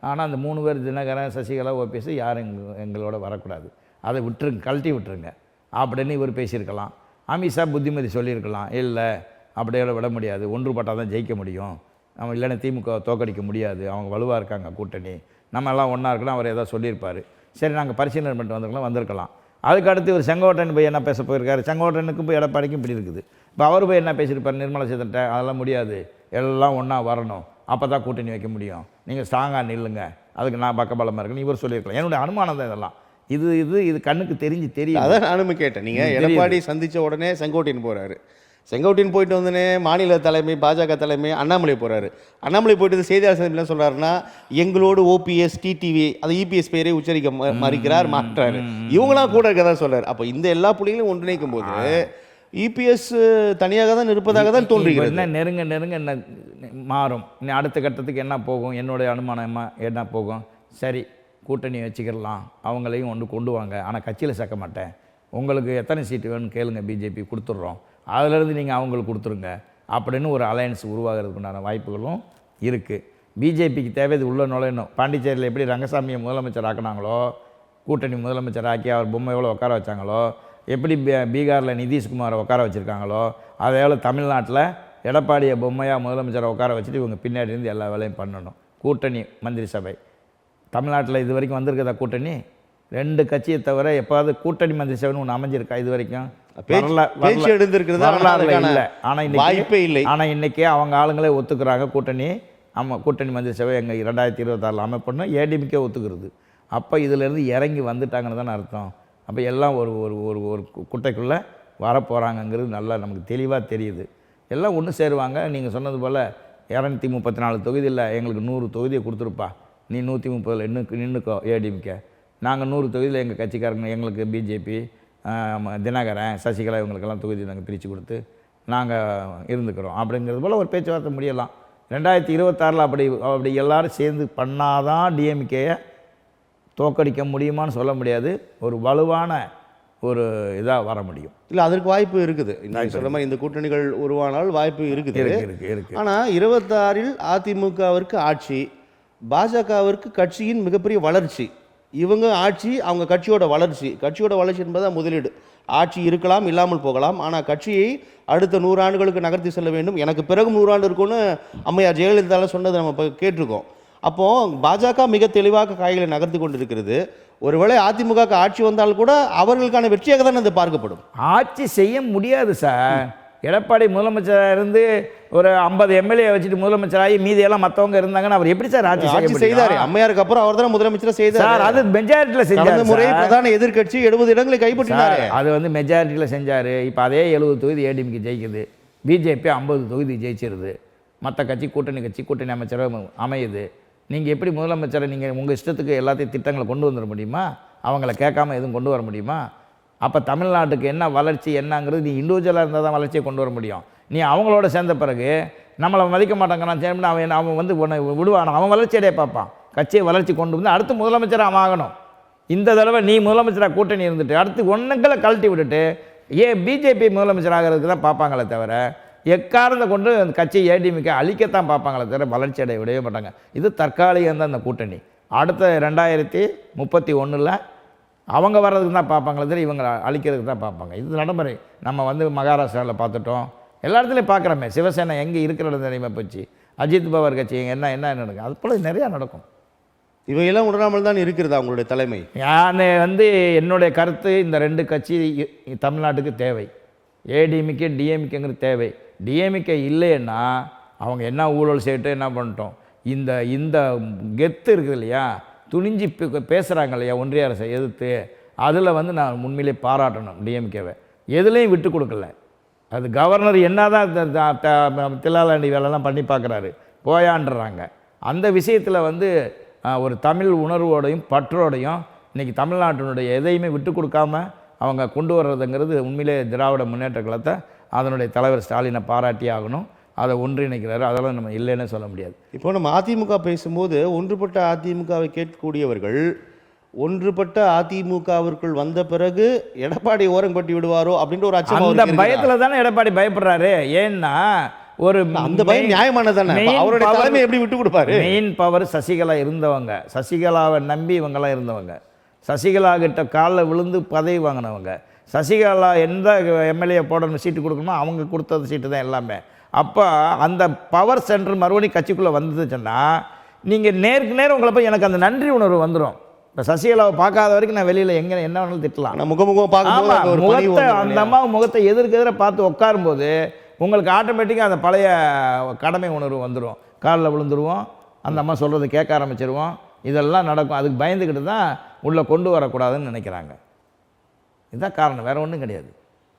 ஆனால் அந்த 3 பேர் தினகரன் சசிகலா ஓபிஎஸ் யாரும் எங்களோட வரக்கூடாது, அதை விட்டுருங்க, கழட்டி விட்டுருங்க அப்படின்னு இவர் பேசியிருக்கலாம். அமித்ஷா புத்திமதி சொல்லியிருக்கலாம், இல்லை அப்படியோட விட முடியாது, ஒன்றுபட்டால் தான் ஜெயிக்க முடியும், நம்ம இல்லைன்னா திமுக தோக்கடிக்க முடியாது, அவங்க வலுவாக இருக்காங்க கூட்டணி, நம்ம எல்லாம் ஒன்றா இருக்கலாம், அவர் ஏதாவது சொல்லியிருப்பார். சரி நாங்கள் பரிசீலனை பண்ணிட்டு வந்திருக்கலாம். அதுக்கு அடுத்து இவர் செங்கோட்டையன் போய் என்ன பேச போயிருக்காரு, செங்கோட்டையனுக்கும் போய் எடப்பாடிக்கும் இப்படி இருக்குது. இப்போ அவர் போய் என்ன பேசியிருப்பார், நிர்மலா சீதாராமன் அதெல்லாம் முடியாது, எல்லாம் ஒன்றா வரணும், அப்போ தான் கூட்டணி வைக்க முடியும், நீங்கள் ஸ்ட்ராங்காக நில்லுங்க, அதுக்கு நான் பக்கபலமாக இருக்குன்னு இவர் சொல்லியிருக்கலாம். என்னுடைய அனுமானம் தான் இதெல்லாம். இது கண்ணுக்கு தெரியும். அதான் நானுமே கேட்டேன். நீங்கள் எடப்பாடி சந்தித்த உடனே செங்கோட்டையன் போகிறாரு, செங்கோட்டையன் போயிட்டு வந்தனே மாநில தலைமை பாஜக தலைமை அண்ணாமலை போகிறாரு. அண்ணாமலை போயிட்டு செய்தியாளர் சந்திப்பில் என்ன சொல்கிறாருன்னா, எங்களோடு ஓபிஎஸ் டிடிவி அது இபிஎஸ் பெயரை உச்சரிக்க மறுக்கிறார் மாற்றாரு. இவங்களாம் கூட இருக்கதான் சொல்கிறார். அப்போ இந்த எல்லா புள்ளிகளையும் ஒன்றிணைக்கும் போது இபிஎஸ் தனியாக தான் இருப்பதாக தான் தோன்றுகிறது. என்ன நெருங்க நெருங்க என்ன மாறும், இன்னும் அடுத்த கட்டத்துக்கு என்ன போகும், என்னுடைய அனுமானமாக என்ன போகும். சரி, கூட்டணி வச்சுக்கிடலாம், அவங்களையும் கொண்டு வாங்க, ஆனால் கட்சியில் சேர்க்க மாட்டேன், உங்களுக்கு எத்தனை சீட்டு வேணும்னு கேளுங்க, பிஜேபி கொடுத்துட்றோம், அதிலிருந்து நீங்கள் அவங்களுக்கு கொடுத்துருங்க அப்படின்னு ஒரு அலையன்ஸ் உருவாகிறதுக்குண்டான வாய்ப்புகளும் இருக்குது. பிஜேபிக்கு தேவை இது உள்ள நுழையணும். பாண்டிச்சேரியில் எப்படி ரங்கசாமியை முதலமைச்சர் ஆக்கினாங்களோ, கூட்டணி முதலமைச்சர் ஆக்கி அவர் பொம்மையோடு உட்கார வச்சாங்களோ, எப்படி பீகாரில் நிதிஷ்குமாரை உட்கார வச்சுருக்காங்களோ, அதே போல் தமிழ்நாட்டில் எடப்பாடியை பொம்மையாக முதலமைச்சரை உட்கார வச்சுட்டு இவங்க பின்னாடி இருந்து எல்லா வேலையும் பண்ணணும். கூட்டணி மந்திரி சபை தமிழ்நாட்டில் இது வரைக்கும் வந்திருக்குதா? கூட்டணி 2 கட்சியை தவிர எப்பாவது கூட்டணி மந்திரி சபைன்னு ஒன்று அமைஞ்சிருக்கா இது வரைக்கும்? பேச்சு எடுத்திருக்கிறது இல்லை. ஆனால் இன்றைக்கி அவங்க ஆளுங்களே ஒத்துக்கிறாங்க கூட்டணி. ஆமாம், கூட்டணி மந்திரி சபை எங்கள் 2026 அமைப்புன்னு ஏடிஎம்கே ஒத்துக்கிறது. அப்போ இதிலேருந்து இறங்கி வந்துட்டாங்கன்னு தானே அர்த்தம். அப்போ எல்லாம் ஒரு ஒரு ஒரு ஒரு குட்டைக்குள்ளே வரப்போகிறாங்கங்கிறது நல்லா நமக்கு தெளிவாக தெரியுது. எல்லாம் ஒன்று சேருவாங்க. நீங்கள் சொன்னது போல் 234 தொகுதியில் எங்களுக்கு 100 தொகுதியை கொடுத்துருப்பா, நீ 130 நின்றுக்கோ ஏடிஎம்கே, நாங்கள் 100 தொகுதியில் எங்கள் கட்சிக்காரங்க, எங்களுக்கு பிஜேபி தினகரன் சசிகலா இவங்களுக்கெல்லாம் தொகுதி நாங்கள் பிரித்து கொடுத்து நாங்கள் இருந்துக்கிறோம் அப்படிங்கிறது போல் ஒரு பேச்சுவார்த்தை முடியலாம். 2026 அப்படி எல்லோரும் சேர்ந்து பண்ணாதான் டிஎம்கேயை தோக்கடிக்க முடியுமான்னு சொல்ல முடியாது. ஒரு வலுவான ஒரு இதாக வர முடியும். இல்லை, அதற்கு வாய்ப்பு இருக்குது. நான் சொல்ல மாதிரி இந்த கூட்டணிகள் உருவானால் வாய்ப்பு இருக்குது. ஆனால் 26 அதிமுகவிற்கு ஆட்சி, பாஜகவிற்கு கட்சியின் மிகப்பெரிய வளர்ச்சி. இவங்க ஆட்சி, அவங்க கட்சியோட வளர்ச்சி என்பது முதலீடு. ஆட்சி இருக்கலாம், இல்லாமல் போகலாம், ஆனால் கட்சியை அடுத்த 100 ஆண்டுகளுக்கு நகர்த்தி செல்ல வேண்டும். எனக்கு பிறகு 100 ஆண்டு இருக்குன்னு அம்மையார் ஜெயலலிதாவில் சொன்னதை நம்ம இப்போ கேட்டிருக்கோம். அப்போது பாஜக மிக தெளிவாக காய்களை நகர்த்தி கொண்டு இருக்கிறது. ஒருவேளை அதிமுக ஆட்சி வந்தால் கூட அவர்களுக்கான வெற்றியாக தான் அது பார்க்கப்படும். ஆட்சி செய்ய முடியாது சார். எடப்பாடி முதலமைச்சராக இருந்து ஒரு 50 எம்எல்ஏ வச்சுட்டு முதலமைச்சராகி மீதியெல்லாம் மற்றவங்க இருந்தாங்கன்னு அவர் எப்படி சார் ஆட்சி செய்தார்? அம்மையாருக்கு அப்புறம் அவர் தான் முதலமைச்சராக செய்தார். அது மெஜாரிட்டியில் செஞ்சார். முறை பிரதான எதிர்கட்சி 70 இடங்களை கைப்பற்றினார். அது மெஜாரிட்டியில் செஞ்சார். இப்போ அதே 70 தொகுதி ஏடிஎம்கே ஜெயிக்குது, பிஜேபி 50 தொகுதி ஜெயிச்சிருது, மற்ற கட்சி கூட்டணி அமைச்சராக அமையுது. நீங்கள் எப்படி முதலமைச்சரை நீங்கள் உங்கள் இஷ்டத்துக்கு எல்லாத்தையும் திட்டங்களை கொண்டு வந்துட முடியுமா? அவங்கள கேட்காம எதுவும் கொண்டு வர முடியுமா? அப்போ தமிழ்நாட்டுக்கு என்ன வளர்ச்சி என்னங்கிறது நீ இண்டிவிஜுவலாக இருந்தால் தான் வளர்ச்சியை கொண்டு வர முடியும். நீ அவங்களோட சேர்ந்த பிறகு நம்மளை மதிக்க மாட்டாங்கிறான் சேர்ந்து அவன் வந்து உன்னை விடுவான், அவன் வளர்ச்சியடைய பார்ப்பான். கட்சியை வளர்ச்சி கொண்டு வந்து அடுத்து முதலமைச்சராக அவன் ஆகணும். இந்த தடவை நீ முதலமைச்சராக கூட்டணி இருந்துட்டு அடுத்து ஒன்றுங்களை கழட்டி விட்டுட்டு பிஜேபி முதலமைச்சர் ஆகிறதுக்கு தான் பார்ப்பாங்களே தவிர எக்காரணத்தை கொண்டு அந்த கட்சி ஏடிஎம்கே அழிக்கத்தான் பார்ப்பாங்களே தவிர வளர்ச்சி அடைய விடவே மாட்டாங்க. இது தற்காலிகம் தான். அந்த கூட்டணி அடுத்த 2031 அவங்க வர்றதுக்கு தான் பார்ப்பாங்களே தவிர இவங்க அழிக்கிறதுக்கு தான் பார்ப்பாங்க. இது நடைமுறை. நம்ம வந்து மகாராஷ்டிராவில் பார்த்துட்டோம், எல்லா இடத்துலையும் பார்க்குறோமே. சிவசேனா எங்கே இருக்கிற தெரியுமா போச்சு, அஜித் பவார் கட்சி என்ன நடக்கும், அது போல் நிறையா நடக்கும். இவையெல்லாம் உணராமல் தான் இருக்கிறது அவங்களுடைய தலைமை. நான் வந்து என்னுடைய கருத்து, இந்த 2 கட்சி தமிழ்நாட்டுக்கு தேவை. ஏடிஎம்கே டிஎம்கேங்கிறது தேவை. டிஎம்கே இல்லைன்னா அவங்க என்ன ஊழல் செய்யட்டும், என்ன பண்ணிட்டோம், இந்த கெத்து இருக்குது இல்லையா, துணிஞ்சு பேசுகிறாங்க இல்லையா ஒன்றிய அரசை எதிர்த்து, அதில் வந்து நான் உண்மையிலே பாராட்டணும் டிஎம்கேவை. எதுலேயும் விட்டு கொடுக்கல. அது கவர்னர் என்ன தான் தில்லாலாண்டி வேலைலாம் பண்ணி பார்க்குறாரு, போயான்றாங்க. அந்த விஷயத்தில் வந்து ஒரு தமிழ் உணர்வோடையும் பற்றோடையும் இன்றைக்கி தமிழ்நாட்டினுடைய எதையுமே விட்டு கொடுக்காம அவங்க கொண்டு வர்றதுங்கிறது உண்மையிலே திராவிட முன்னேற்ற கழகத்தை அதனுடைய தலைவர் ஸ்டாலினை பாராட்டி ஆகணும். அதை ஒன்றிணைக்கிறாரு, அதெல்லாம் நம்ம இல்லைன்னு சொல்ல முடியாது. இப்போ நம்ம அதிமுக பேசும்போது ஒன்றுபட்ட அதிமுகவை கேட்கக்கூடியவர்கள் ஒன்றுபட்ட அதிமுகவிற்குள் வந்த பிறகு எடப்பாடி ஓரங்கட்டி விடுவாரோ அப்படின்ற ஒரு அச்சம். அந்த பயத்தில் தானே எடப்பாடி பயப்படுறாரு. ஏன்னா ஒரு அந்த பயம் நியாயமானதானே. அவருடைய தலைமை எப்படி விட்டு கொடுப்பாரு? மெயின் பவர் சசிகலா இருந்தவங்க, சசிகலாவை நம்பி இவங்கெல்லாம் இருந்தவங்க, சசிகலா கிட்ட காலில் விழுந்து பதவி வாங்கினவங்க. சசிகலா எந்த எம்எல்ஏ போடணும் சீட்டு கொடுக்கணுமோ அவங்க கொடுத்தது சீட்டு தான் எல்லாமே. அப்போ அந்த பவர் சென்டர் மறுபடியும் கட்சிக்குள்ளே வந்துச்சுன்னா நீங்கள் நேருக்கு நேரம் உங்களை போய் எனக்கு அந்த நன்றி உணர்வு வந்துடும். இப்போ சசிகலாவை பார்க்காத வரைக்கும் நான் வெளியில் எங்கே என்ன வேணாலும் திட்டலாம். முகமுகம் பார்க்கும்போது முகத்தை அந்த அம்மா முகத்தை எதிர்க்கு பார்த்து உட்காரும்போது உங்களுக்கு ஆட்டோமேட்டிக்காக அந்த பழைய கடமை உணர்வு வந்துடும். காலில் விழுந்துருவோம், அந்த அம்மா சொல்கிறது கேட்க ஆரம்பிச்சிருவோம். இதெல்லாம் நடக்கும். அதுக்கு பயந்துக்கிட்டு தான் உள்ளே கொண்டு வரக்கூடாதுன்னு நினைக்கிறாங்க. இதுதான் காரணம், வேறு ஒன்றும் கிடையாது.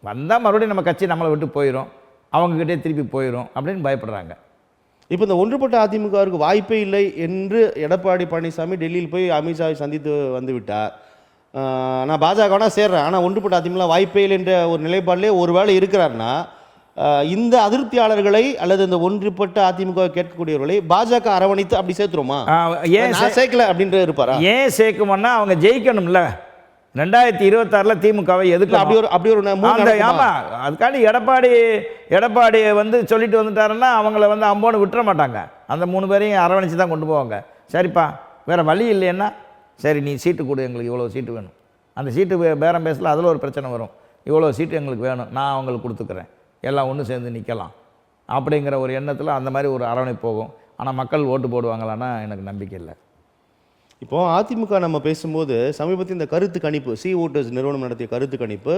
வந்தால் மறுபடியும் நம்ம கட்சி நம்மளை விட்டு போயிடும். அவங்கக்கிட்டே திருப்பி போயிடும் அப்படின்னு பயப்படுறாங்க. இப்போ இந்த ஒன்றுபட்ட அதிமுகவிற்கு வாய்ப்பே இல்லை என்று எடப்பாடி பழனிசாமி டெல்லியில் போய் அமித்ஷாவை சந்தித்து வந்து விட்டார். நான் பாஜகனா சேர்றேன், ஆனால் ஒன்றுபட்ட அதிமுக வாய்ப்பே இல்லை என்ற ஒரு நிலைப்பாட்டிலே ஒரு வேளை இருக்கிறார்னா, இந்த அதிருப்தியாளர்களை அல்லது இந்த ஒன்றுபட்ட அதிமுக கேட்கக்கூடியவர்களை பாஜக அரவணைத்து அப்படி சேர்த்துருமா? ஏன் சேர்க்கல அப்படின்ற இருப்பாரா? ஏன் சேர்க்குமோன்னா அவங்க ஜெயிக்கணும்ல. 2026 திமுகவை எதுக்கு அப்படி ஒரு ஆமாம், அதுக்காண்டி எடப்பாடி வந்து சொல்லிட்டு வந்துட்டாருன்னா அவங்கள வந்து அம்போன்னு விட்டுற மாட்டாங்க. அந்த 3 பேரையும் அரவணைச்சு தான் கொண்டு போவாங்க. சரிப்பா, வேறு வழி இல்லைன்னா சரி நீ சீட்டு கொடு, எங்களுக்கு இவ்வளோ சீட்டு வேணும். அந்த சீட்டு பேரம் பேசல, அதில் ஒரு பிரச்சனை வரும். இவ்வளோ சீட்டு எங்களுக்கு வேணும், நான் அவங்களுக்கு கொடுத்துக்கிறேன், எல்லாம் ஒன்று சேர்ந்து நிற்கலாம் அப்படிங்கிற ஒரு எண்ணத்தில் அந்த மாதிரி ஒரு அரவணை போகும். ஆனால் மக்கள் ஓட்டு போடுவாங்களான்னா எனக்கு நம்பிக்கை இல்லை. இப்போது அதிமுக நம்ம பேசும்போது சமீபத்தில் இந்த கருத்து கணிப்பு ஓட்டர்ஸ் நிறுவனம் நடத்திய கருத்து கணிப்பு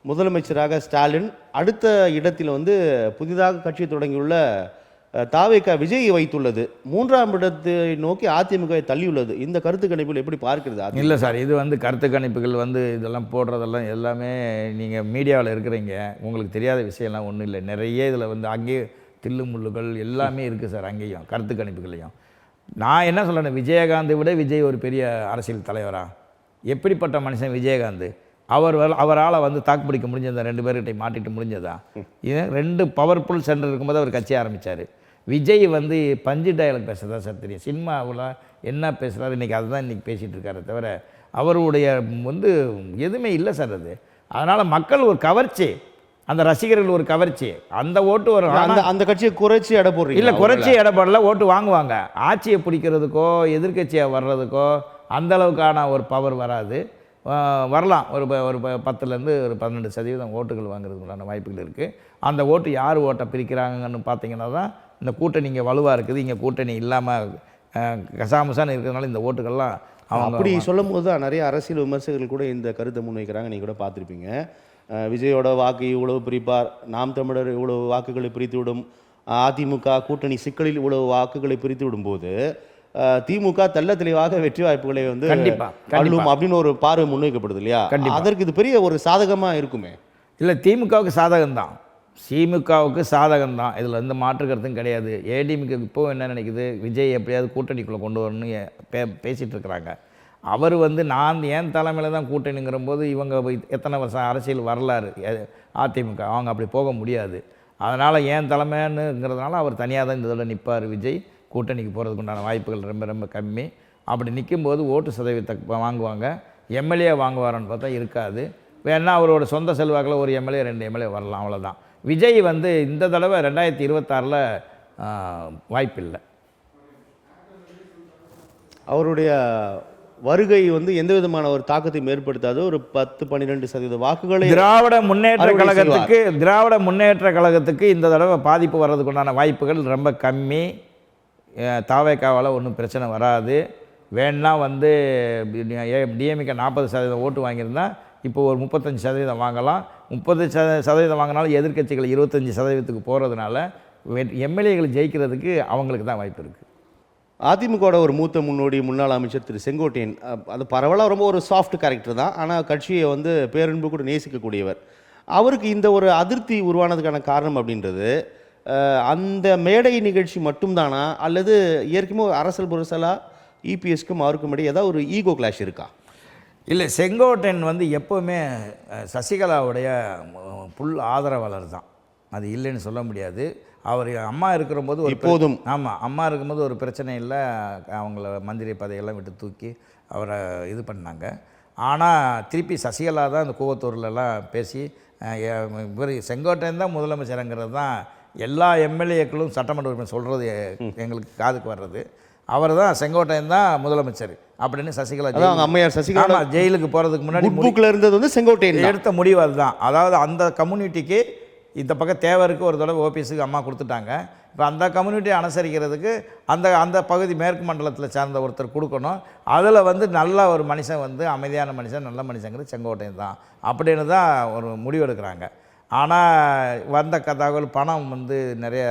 முதலமைச்சராக ஸ்டாலின், அடுத்த இடத்தில் வந்து புதிதாக கட்சி தொடங்கியுள்ள தாவேகா விஜய் வைத்துள்ளது, 3ஆம் இடத்தை நோக்கி அதிமுகவை தள்ளியுள்ளது. இந்த கருத்து கணிப்புகள் எப்படி பார்க்கிறது? இல்லை சார், இது வந்து கருத்து கணிப்புகள் வந்து இதெல்லாம் போடுறதெல்லாம் எல்லாமே நீங்கள் மீடியாவில் இருக்கிறீங்க, உங்களுக்கு தெரியாத விஷயம்லாம் ஒன்றும் இல்லை. நிறைய இதில் வந்து அங்கேயே தில்லு முள்ளுகள் எல்லாமே இருக்குது சார், அங்கேயும் கருத்து கணிப்புகளையும். நான் என்ன சொல்கிறேன், விஜயகாந்தை விட விஜய் ஒரு பெரிய அரசியல் தலைவரா? எப்படிப்பட்ட மனுஷன் விஜயகாந்த்? அவரால் வந்து தாக்குப்பிடிக்க முடிஞ்சதா? 2 பேர்கிட்ட மாட்டிட்டு முடிஞ்சதா? இது 2 பவர்ஃபுல் சென்டர் இருக்கும்போது அவர் கட்சி ஆரம்பித்தார். விஜய் வந்து பஞ்சு டயலாக் பேசுகிறதா சார் தெரியும். சினிமாவில் என்ன பேசுகிறாரு இன்றைக்கி, அதை தான் இன்றைக்கி பேசிகிட்டு இருக்காரு தவிர அவருடைய வந்து எதுவுமே இல்லை சார் அது. அதனால் மக்கள் ஒரு கவர்ச்சி, அந்த ரசிகர்கள் ஒரு கவர்ச்சி, அந்த ஓட்டு வரும். அந்த கட்சியை குறைச்சி எடை போடுறீங்க? இல்லை, குறைச்சி எடை போடல, ஓட்டு வாங்குவாங்க. ஆட்சியை பிடிக்கிறதுக்கோ எதிர்கட்சியாக வர்றதுக்கோ அந்தளவுக்கான ஒரு பவர் வராது. வரலாம், ஒரு 10லேருந்து ஒரு 12% ஓட்டுகள் வாங்குறதுக்குண்டான வாய்ப்புகள் இருக்குது. அந்த ஓட்டு யார் ஓட்டை பிரிக்கிறாங்கன்னு பார்த்தீங்கன்னா தான் இந்த கூட்டணி இங்கே வலுவாக இருக்குது. இங்கே கூட்டணி இல்லாமல் கசாமசான்னு இருக்கிறதுனால இந்த ஓட்டுகள்லாம் அப்படி சொல்லும் போது தான் நிறைய அரசியல் விமர்சகர்கள் கூட இந்த கருத்தை முன்வைக்கிறாங்க. நீங்கள் கூட பார்த்துருப்பீங்க, விஜயோட வாக்கு இவ்வளவு பிரிப்பார், நாம் தமிழர் இவ்வளவு வாக்குகளை பிரித்து விடும், அதிமுக கூட்டணி சிக்கலில் இவ்வளவு வாக்குகளை பிரித்து விடும்போது திமுக தெள்ள தெளிவாக வெற்றி வாய்ப்புகளை வந்து அள்ளும் அப்படின்னு ஒரு பார்வை முன்வைக்கப்படுது இல்லையா? அதற்கு இது பெரிய ஒரு சாதகமாக இருக்குமே? இல்லை, திமுகவுக்கு சாதகம்தான், திமுகவுக்கு சாதகம்தான், இதில் எந்த மாற்று கருத்தும் கிடையாது. ஏடிஎம்கே இப்போது என்ன நினைக்குது, விஜய் எப்படியாவது கூட்டணிக்குள்ளே கொண்டு வரணும்னு பேசிகிட்டு இருக்கிறாங்க. அவர் வந்து நான் என் தலைமையில் தான் கூட்டணிங்கிற போது இவங்க எத்தனை வருஷம் அரசியல் வரலாறு அதிமுக, அவங்க அப்படி போக முடியாது. அதனால் ஏன் தலைமைன்னுங்கிறதுனால அவர் தனியாக தான் இந்த தடவை நிற்பார். விஜய் கூட்டணிக்கு போகிறதுக்கு உண்டான வாய்ப்புகள் ரொம்ப ரொம்ப கம்மி. அப்படி நிற்கும்போது ஓட்டு சதவீதத்தை வாங்குவாங்க. எம்எல்ஏ வாங்குவாரான்னு பார்த்தா இருக்காது. வேணா அவரோட சொந்த செல்வாக்கில் ஒரு எம்எல்ஏ 2 எம்எல்ஏ வரலாம், அவ்வளோதான். விஜய் வந்து இந்த தடவை 2026 வாய்ப்பில்லை. அவருடைய வருகை வந்து எந்த விதமான ஒரு தாக்கத்தையும் ஏற்படுத்தாது. ஒரு 10-12% வாக்குகளை திராவிட முன்னேற்ற கழகத்துக்கு இந்த தடவை பாதிப்பு வர்றதுக்குண்டான வாய்ப்புகள் ரொம்ப கம்மி. தாவேக்காவால் ஒன்றும் பிரச்சனை வராது. வேணா வந்து டிஎம்கே 40% ஓட்டு வாங்கியிருந்தா இப்போ ஒரு 35% வாங்கலாம். 30% வாங்கினாலும் எதிர்க்கட்சிகள் 25% போகிறதுனால எம்எல்ஏகள் ஜெயிக்கிறதுக்கு அவங்களுக்கு தான் வாய்ப்பு இருக்குது. அதிமுகவோட ஒரு மூத்த முன்னோடி முன்னாள் அமைச்சர் திரு செங்கோட்டையன், அது பரவலாக ரொம்ப ஒரு சாஃப்ட் கேரக்டர் தான், ஆனால் கட்சியை வந்து பேரன்பு கூட நேசிக்கக்கூடியவர். அவருக்கு இந்த ஒரு அதிருப்தி உருவானதுக்கான காரணம் அப்படின்றது அந்த மேடை நிகழ்ச்சி மட்டும்தானா, அல்லது ஏற்கனவே அரசல் புரசலாக இபிஎஸ்க்கும் அவருக்கும் இடையே ஏதாவது ஒரு ஈகோ கிளாஷ் இருக்கா? இல்லை, செங்கோட்டையன் வந்து எப்போவுமே சசிகலாவுடைய புல் ஆதரவாளர் தான், அது இல்லைன்னு சொல்ல முடியாது. அவர் அம்மா இருக்கிறபோது இப்போதும் ஆமாம், அம்மா இருக்கும்போது ஒரு பிரச்சனை இல்லை, அவங்கள மந்திரி பதவியெல்லாம் விட்டு தூக்கி அவரை இது பண்ணாங்க. ஆனால் திருப்பி சசிகலா தான் இந்த கூவத்தூர்லலாம் பேசி இவர் செங்கோட்டையன் தான் முதலமைச்சருங்கிறது தான் எல்லா எம்எல்ஏக்களும் சட்டமன்ற உறுப்பினர் சொல்கிறது எங்களுக்கு காதுக்கு வர்றது. அவர் தான் செங்கோட்டையன் தான் முதலமைச்சர் அப்படின்னு சசிகலா அம்மையார் சசிகலா ஜெயிலுக்கு போகிறதுக்கு முன்னாடி புக்கில் இருந்தது வந்து செங்கோட்டையன் எடுத்த முடிவு அதுதான். அதாவது அந்த கம்யூனிட்டிக்கு இந்த பக்கம் தேவருக்கு ஒரு தடவை ஓபிஎஸ்க்கு அம்மா கொடுத்துட்டாங்க. இப்போ அந்த கம்யூனிட்டியை அனுசரிக்கிறதுக்கு அந்த பகுதி மேற்கு மண்டலத்தில் சேர்ந்த ஒருத்தர் கொடுக்கணும். அதில் வந்து நல்ல ஒரு மனுஷன் வந்து அமைதியான மனுஷன் நல்ல மனுஷங்கிறது செங்கோட்டையன் தான் அப்படின்னு தான் ஒரு முடிவெடுக்கிறாங்க. ஆனால் வந்த தகவல் பணம் வந்து நிறைய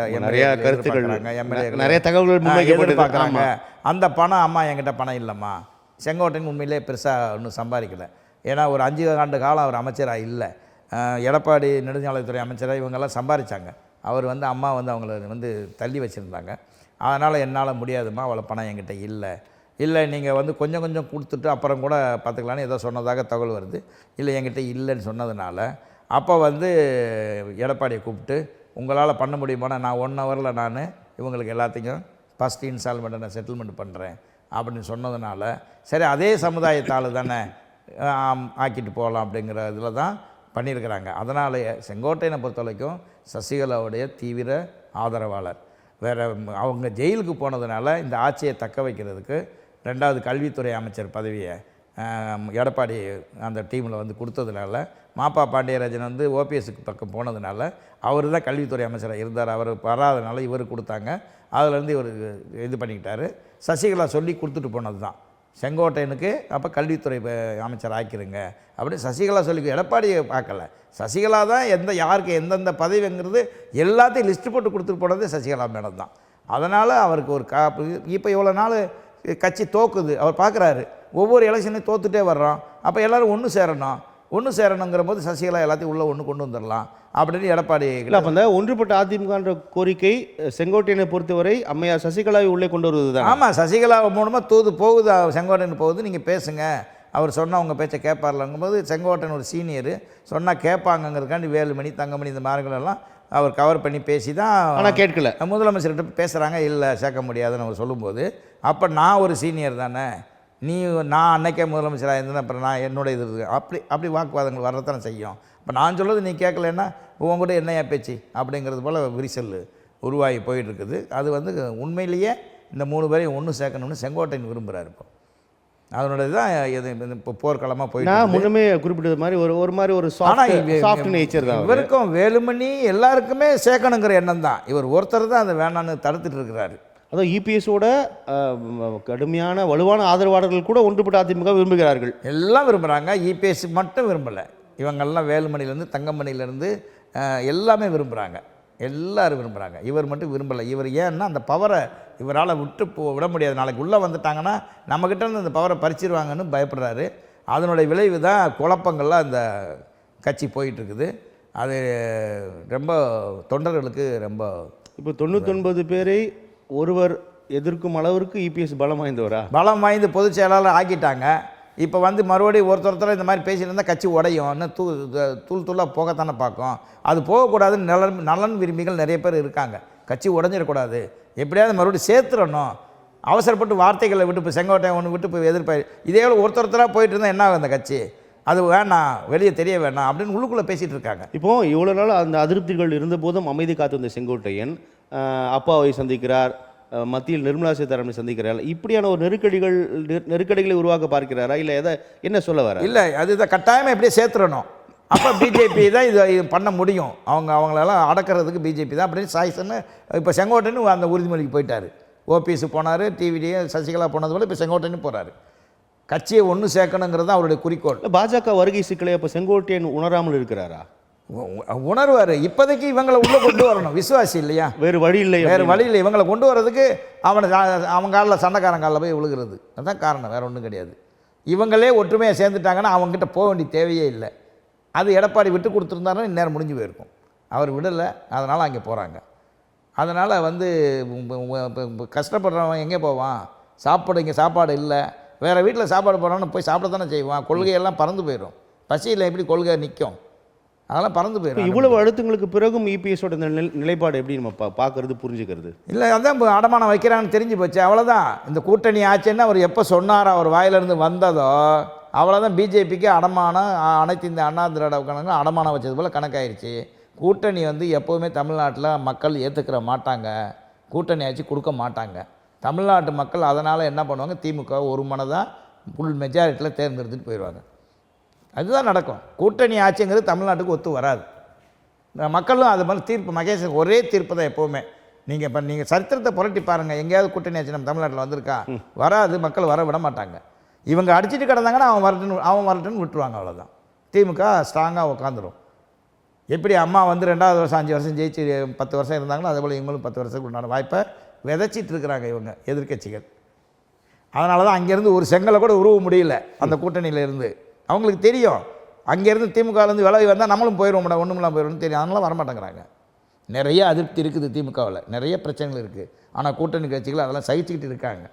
கருத்துக்கள் எம்எல்ஏ நிறைய தகவல்கள் எதிர்பார்க்குறாங்க. அந்த பணம் அம்மா என்கிட்ட பணம் இல்லைம்மா, செங்கோட்டையன் உண்மையிலே பெருசாக ஒன்றும் சம்பாதிக்கலை. ஏன்னா ஒரு 5 ஆண்டு காலம் அவர் அமைச்சராக இல்லை. எடப்பாடி நெடுஞ்சாலைத்துறை அமைச்சராக இவங்கெல்லாம் சம்பாதிச்சாங்க. அவர் வந்து அம்மா வந்து அவங்கள வந்து தள்ளி வச்சுருந்தாங்க. அதனால் என்னால் முடியாதும்மா, அவ்வளோ பணம் என்கிட்ட இல்லை நீங்கள் வந்து கொஞ்சம் கொஞ்சம் கொடுத்துட்டு அப்புறம் கூட பார்த்துக்கலான்னு ஏதோ சொன்னதாக தகவல் வருது. இல்லை என்கிட்ட இல்லைன்னு சொன்னதுனால அப்போ வந்து எடப்பாடியை கூப்பிட்டு உங்களால் பண்ண முடியுமானா நான் 1 ஹவரில் நான் இவங்களுக்கு எல்லாத்தையும் ஃபஸ்ட் இன்ஸ்டால்மெண்ட்டை நான் செட்டில்மெண்ட் பண்ணுறேன் அப்படின்னு சொன்னதுனால சரி அதே சமுதாயத்தால் தானே ஆக்கிட்டு போகலாம் அப்படிங்கிற இதில் தான் பண்ணியிருக்கிறாங்க. அதனால் செங்கோட்டையனை பொறுத்த வரைக்கும் சசிகலாவுடைய தீவிர ஆதரவாளர். வேறு அவங்க ஜெயிலுக்கு போனதுனால இந்த ஆட்சியை தக்க வைக்கிறதுக்கு 2வது கல்வித்துறை அமைச்சர் பதவியை எடப்பாடி அந்த டீமில் வந்து கொடுத்ததுனால மாப்பா பாண்டியராஜன் வந்து ஓபிஎஸ்க்கு பக்கம் போனதுனால அவர் தான் கல்வித்துறை அமைச்சராக இருந்தார். அவர் வராதனால இவர் கொடுத்தாங்க. அதிலேருந்து இவர் இது பண்ணிக்கிட்டார். சசிகலா சொல்லி கொடுத்துட்டு போனது தான் செங்கோட்டையனுக்கு அப்போ கல்வித்துறை அமைச்சர் ஆக்கிருங்க அப்படின்னு சசிகலா சொல்லி எடப்பாடியை பார்க்கல. சசிகலா தான் யாருக்கு எந்தெந்த பதவிங்கிறது எல்லாத்தையும் லிஸ்ட்டு போட்டு கொடுத்துட்டு போனது சசிகலா மேடம் தான். அதனால் அவருக்கு ஒரு இப்போ இவ்வளோ நாள் கட்சி தோக்குது, அவர் பார்க்குறாரு ஒவ்வொரு எலெக்ஷனையும் தோத்துட்டே வர்றோம். அப்போ எல்லோரும் ஒன்று சேரணுங்கிற போது சசிகலா எல்லாத்தையும் உள்ளே ஒன்று கொண்டு வந்துடலாம் அப்படின்னு எடப்பாடி. அப்போ அந்த ஒன்றுபட்ட அதிமுகன்ற கோரிக்கை செங்கோட்டையனை பொறுத்தவரை அம்மையார் சசிகலாவை உள்ளே கொண்டு வருவது தான். ஆமாம், சசிகலா மூலமாக போகுது, செங்கோட்டையன் போகுது. நீங்கள் பேசுங்க, அவர் சொன்னால் அவங்க பேச்சை கேட்பார்லங்கும்போது செங்கோட்டையன் ஒரு சீனியர் சொன்னால் கேட்பாங்கங்கிறதுக்காண்டி வேலுமணி தங்கமணி இந்த மாதிரிகளெல்லாம் அவர் கவர் பண்ணி பேசி தான். ஆனால் கேட்கல, முதலமைச்சர்கிட்ட பேசுகிறாங்க. இல்லை சேர்க்க முடியாதுன்னு அவர் சொல்லும்போது அப்போ நான் ஒரு சீனியர் தானே, நான் அன்னைக்கே முதலமைச்சராக இருந்தேன், அப்புறம் நான் என்னோட இது அப்படி வாக்குவாதங்கள் வரத்தானே செய்யும். இப்போ நான் சொல்கிறது நீ கேட்கலன்னா உங்கள்கிட்ட என்னையா பேச்சு அப்படிங்கிறது போல் விரிசல் உருவாகி போயிட்டுருக்குது. அது வந்து உண்மையிலேயே இந்த 3 பேரையும் ஒன்று சேர்க்கணும்னு செங்கோட்டையன் விரும்புகிறார். இப்போ அதனுடைய தான் இது இப்போ போர்க்களமாக போயிட்டு நான் முன்னமே குறிப்பிட்டது மாதிரி ஒரு மாதிரி ஒரு சாஃப்ட் நேச்சர் தான் இவருக்கும். வேலுமணி எல்லாருக்குமே சேர்க்கணுங்கிற எண்ணம் தான். இவர் ஒருத்தர் தான் அதை வேணான்னு தடுத்துட்டு இருக்கிறாரு. அதுவும் இபிஎஸோட கடுமையான வலுவான ஆதரவாளர்கள் கூட ஒன்றுபட்ட அதிமுக விரும்புகிறார்கள். எல்லாம் விரும்புகிறாங்க. இபிஎஸ் மட்டும் விரும்பலை. இவங்கெல்லாம் வேலுமணிலேருந்து தங்கமணிலேருந்து எல்லாமே விரும்புகிறாங்க. எல்லோரும் விரும்புகிறாங்க. இவர் மட்டும் விரும்பலை. இவர் ஏன்னா அந்த பவரை இவரால் விட முடியாது. நாளைக்கு உள்ளே வந்துட்டாங்கன்னா நம்மக்கிட்ட இருந்து அந்த பவரை பறிச்சிருவாங்கன்னு பயப்படுறாரு. அதனுடைய விளைவு தான் குழப்பங்கள்லாம் அந்த கட்சி போயிட்டுருக்குது. அது ரொம்ப தொண்டர்களுக்கு ரொம்ப இப்போ 99 பேரை ஒருவர் எதிர்க்கும் அளவிற்கு இபிஎஸ் பலம் வாய்ந்து பொதுச் செயலாளர் ஆக்கிட்டாங்க. இப்போ வந்து மறுபடியும் ஒருத்தர் இந்த மாதிரி பேசிட்டு இருந்தால் கட்சி உடையும், இன்னும் தூளாக போகத்தானே பார்க்கும். அது போகக்கூடாதுன்னு நலன் விரும்பிகள் நிறைய பேர் இருக்காங்க. கட்சி உடஞ்சிடக்கூடாது, எப்படியாவது மறுபடியும் சேர்த்துடணும். அவசரப்பட்டு வார்த்தைகளை விட்டு இப்போ செங்கோட்டையன் ஒன்று விட்டு போய் எதிர்ப்பார். இதே ஒருத்தராக போயிட்டு இருந்தால் என்ன ஆகும் அந்த கட்சி? அது வேணாம், வெளியே தெரிய வேணாம் அப்படின்னு உள்ளுக்குள்ளே பேசிகிட்டு இருக்காங்க. இப்போது இவ்வளோ நாள் அந்த அதிருப்திகள் இருந்த போதும் அமைதி காத்து வந்த செங்கோட்டையன் அப்பாவை சந்திக்கிறார், மத்தியில் நிர்மலா சீதாராமனை சந்திக்கிறார். இப்படியான ஒரு நெருக்கடிகளை உருவாக்க பார்க்கிறாரா, இல்லை என்ன சொல்ல வர? இல்லை, அதுதான் கட்டாயமாக எப்படியே சேர்த்துடணும். அப்போ பிஜேபி தான் இது பண்ண முடியும். அவங்களெல்லாம் அடக்கிறதுக்கு பிஜேபி தான் அப்படின்னு சாய்ஸ்ன்னு இப்போ செங்கோட்டையன் அந்த உறுதிமொழிக்கு போயிட்டார். ஓபிஎஸ் போனார், டிவிடியே சசிகலா போனது போல் இப்போ செங்கோட்டையன் போகிறாரு. கட்சியை ஒன்று சேர்க்கணுங்கிறது தான் அவருடைய குறிக்கோள். பாஜக வருகை சிக்கலை அப்போ செங்கோட்டையன் உணராமல் இருக்கிறாரா? உணர்வார். இப்போதைக்கு இவங்களை உள்ளே கொண்டு வரணும். விசுவாசி இல்லையா, வேறு வழி இல்லை. இவங்களை கொண்டு வர்றதுக்கு அவங்க காலில் சண்டைக்காரன் காலில் போய் விழுகிறது. அதுதான் காரணம், வேறு ஒன்றும் கிடையாது. இவங்களே ஒற்றுமையாக சேர்ந்துட்டாங்கன்னா அவங்ககிட்ட போக வேண்டிய தேவையே இல்லை. அது எடப்பாடி விட்டு கொடுத்துருந்தாருன்னா இந்நேரம் முடிஞ்சு போயிருக்கும். அவர் விடலை, அதனால் அங்கே போகிறாங்க. அதனால் வந்து கஷ்டப்படுறவன் எங்கே போவான்? இங்கே சாப்பாடு இல்லை, வேறு வீட்டில் சாப்பாடு போகிறவன்னு போய் சாப்பிட தானே செய்வான். கொள்கையெல்லாம் பறந்து போயிடும். பசியில் எப்படி கொள்கை நிற்கும்? அதெல்லாம் பறந்து போயிடும். இவ்வளவு அழுத்தங்களுக்கு பிறகும் இபிஎஸோட இந்த நிலைப்பாடு எப்படி நம்ம பார்க்கறது, புரிஞ்சுக்கிறது? இல்லை, அதான் அடமானம் வைக்கிறான்னு தெரிஞ்சு போச்சு, அவ்வளோதான். இந்த கூட்டணி ஆச்சுன்னா அவர் எப்போ சொன்னாரோ, அவர் வாயிலிருந்து வந்ததோ அவ்வளோதான். பிஜேபிக்கு அடமானம், அனைத்து இந்த அண்ணா திராவிட கணக்கு அடமானம் வச்சது போல் கணக்காயிருச்சு. கூட்டணி வந்து எப்போவுமே தமிழ்நாட்டில் மக்கள் ஏற்றுக்கிற மாட்டாங்க, கூட்டணி ஆட்சி கொடுக்க மாட்டாங்க. தமிழ்நாட்டு மக்கள் அதனால் என்ன பண்ணுவாங்க, திமுக ஒரு மனதாக ஃபுல் மெஜாரிட்டியில் தேர்ந்தெடுத்துட்டு போயிடுவாங்க. அதுதான் நடக்கும். கூட்டணி ஆட்சிங்கிறது தமிழ்நாட்டுக்கு ஒத்து வராது. மக்களும் அது மாதிரி தீர்ப்பு, மகேஷ் ஒரே தீர்ப்பு தான் எப்போவுமே. நீங்கள் சரித்திரத்தை புரட்டி பாருங்கள், எங்கேயாவது கூட்டணி ஆட்சி நம்ம தமிழ்நாட்டில் வந்திருக்கா? வராது. மக்கள் வர விட மாட்டாங்க. இவங்க அடிச்சுட்டு கிடந்தாங்கன்னா அவன் வரட்டுன்னு விட்டுருவாங்க, அவ்வளோதான். திமுக ஸ்ட்ராங்காக உட்காந்துரும். எப்படி அம்மா வந்து 2வது வருஷம் 5 வருஷம் ஜெயிச்சு 10 வருஷம் இருந்தாங்களோ அதேபோல் இவங்களும் 10 வருஷத்துக்கு உண்டான வாய்ப்பை விதைச்சிட்டு இருக்கிறாங்க இவங்க எதிர்க்கட்சிகள். அதனால தான் அங்கேருந்து ஒரு செங்கலை கூட உருவ முடியல அந்த கூட்டணியிலேருந்து. அவங்களுக்கு தெரியும், அங்கேருந்து திமுகலேருந்து விலகி வந்தால் நம்மளும் போயிடுவோம்டா, ஒன்றுமெல்லாம் போயிடுவோம்னு தெரியும். அதனால வரமாட்டேங்கிறாங்க. நிறைய அதிருப்தி இருக்குது திமுகவில், நிறைய பிரச்சனைகள் இருக்குது. ஆனால் கூட்டணி கட்சிகள் அதெல்லாம் சகிச்சுக்கிட்டு இருக்காங்க.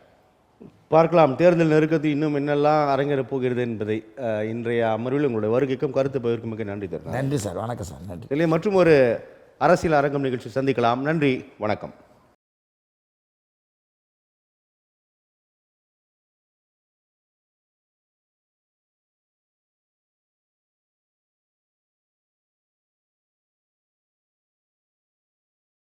பார்க்கலாம் தேர்தல் நெருக்கத்து இன்னும் என்னெல்லாம் அரங்கேறப் போகிறது என்பதை. இன்றைய அமர்வில் உங்களுடைய வருகைக்கும் கருத்து பகிர்வுக்கும் மிக நன்றி தருகிறேன். நன்றி சார். வணக்கம் சார். நன்றி. இதிலே மற்றும் ஒரு அரசியல் அரங்கம் நிகழ்ச்சி சந்திக்கலாம். நன்றி, வணக்கம்.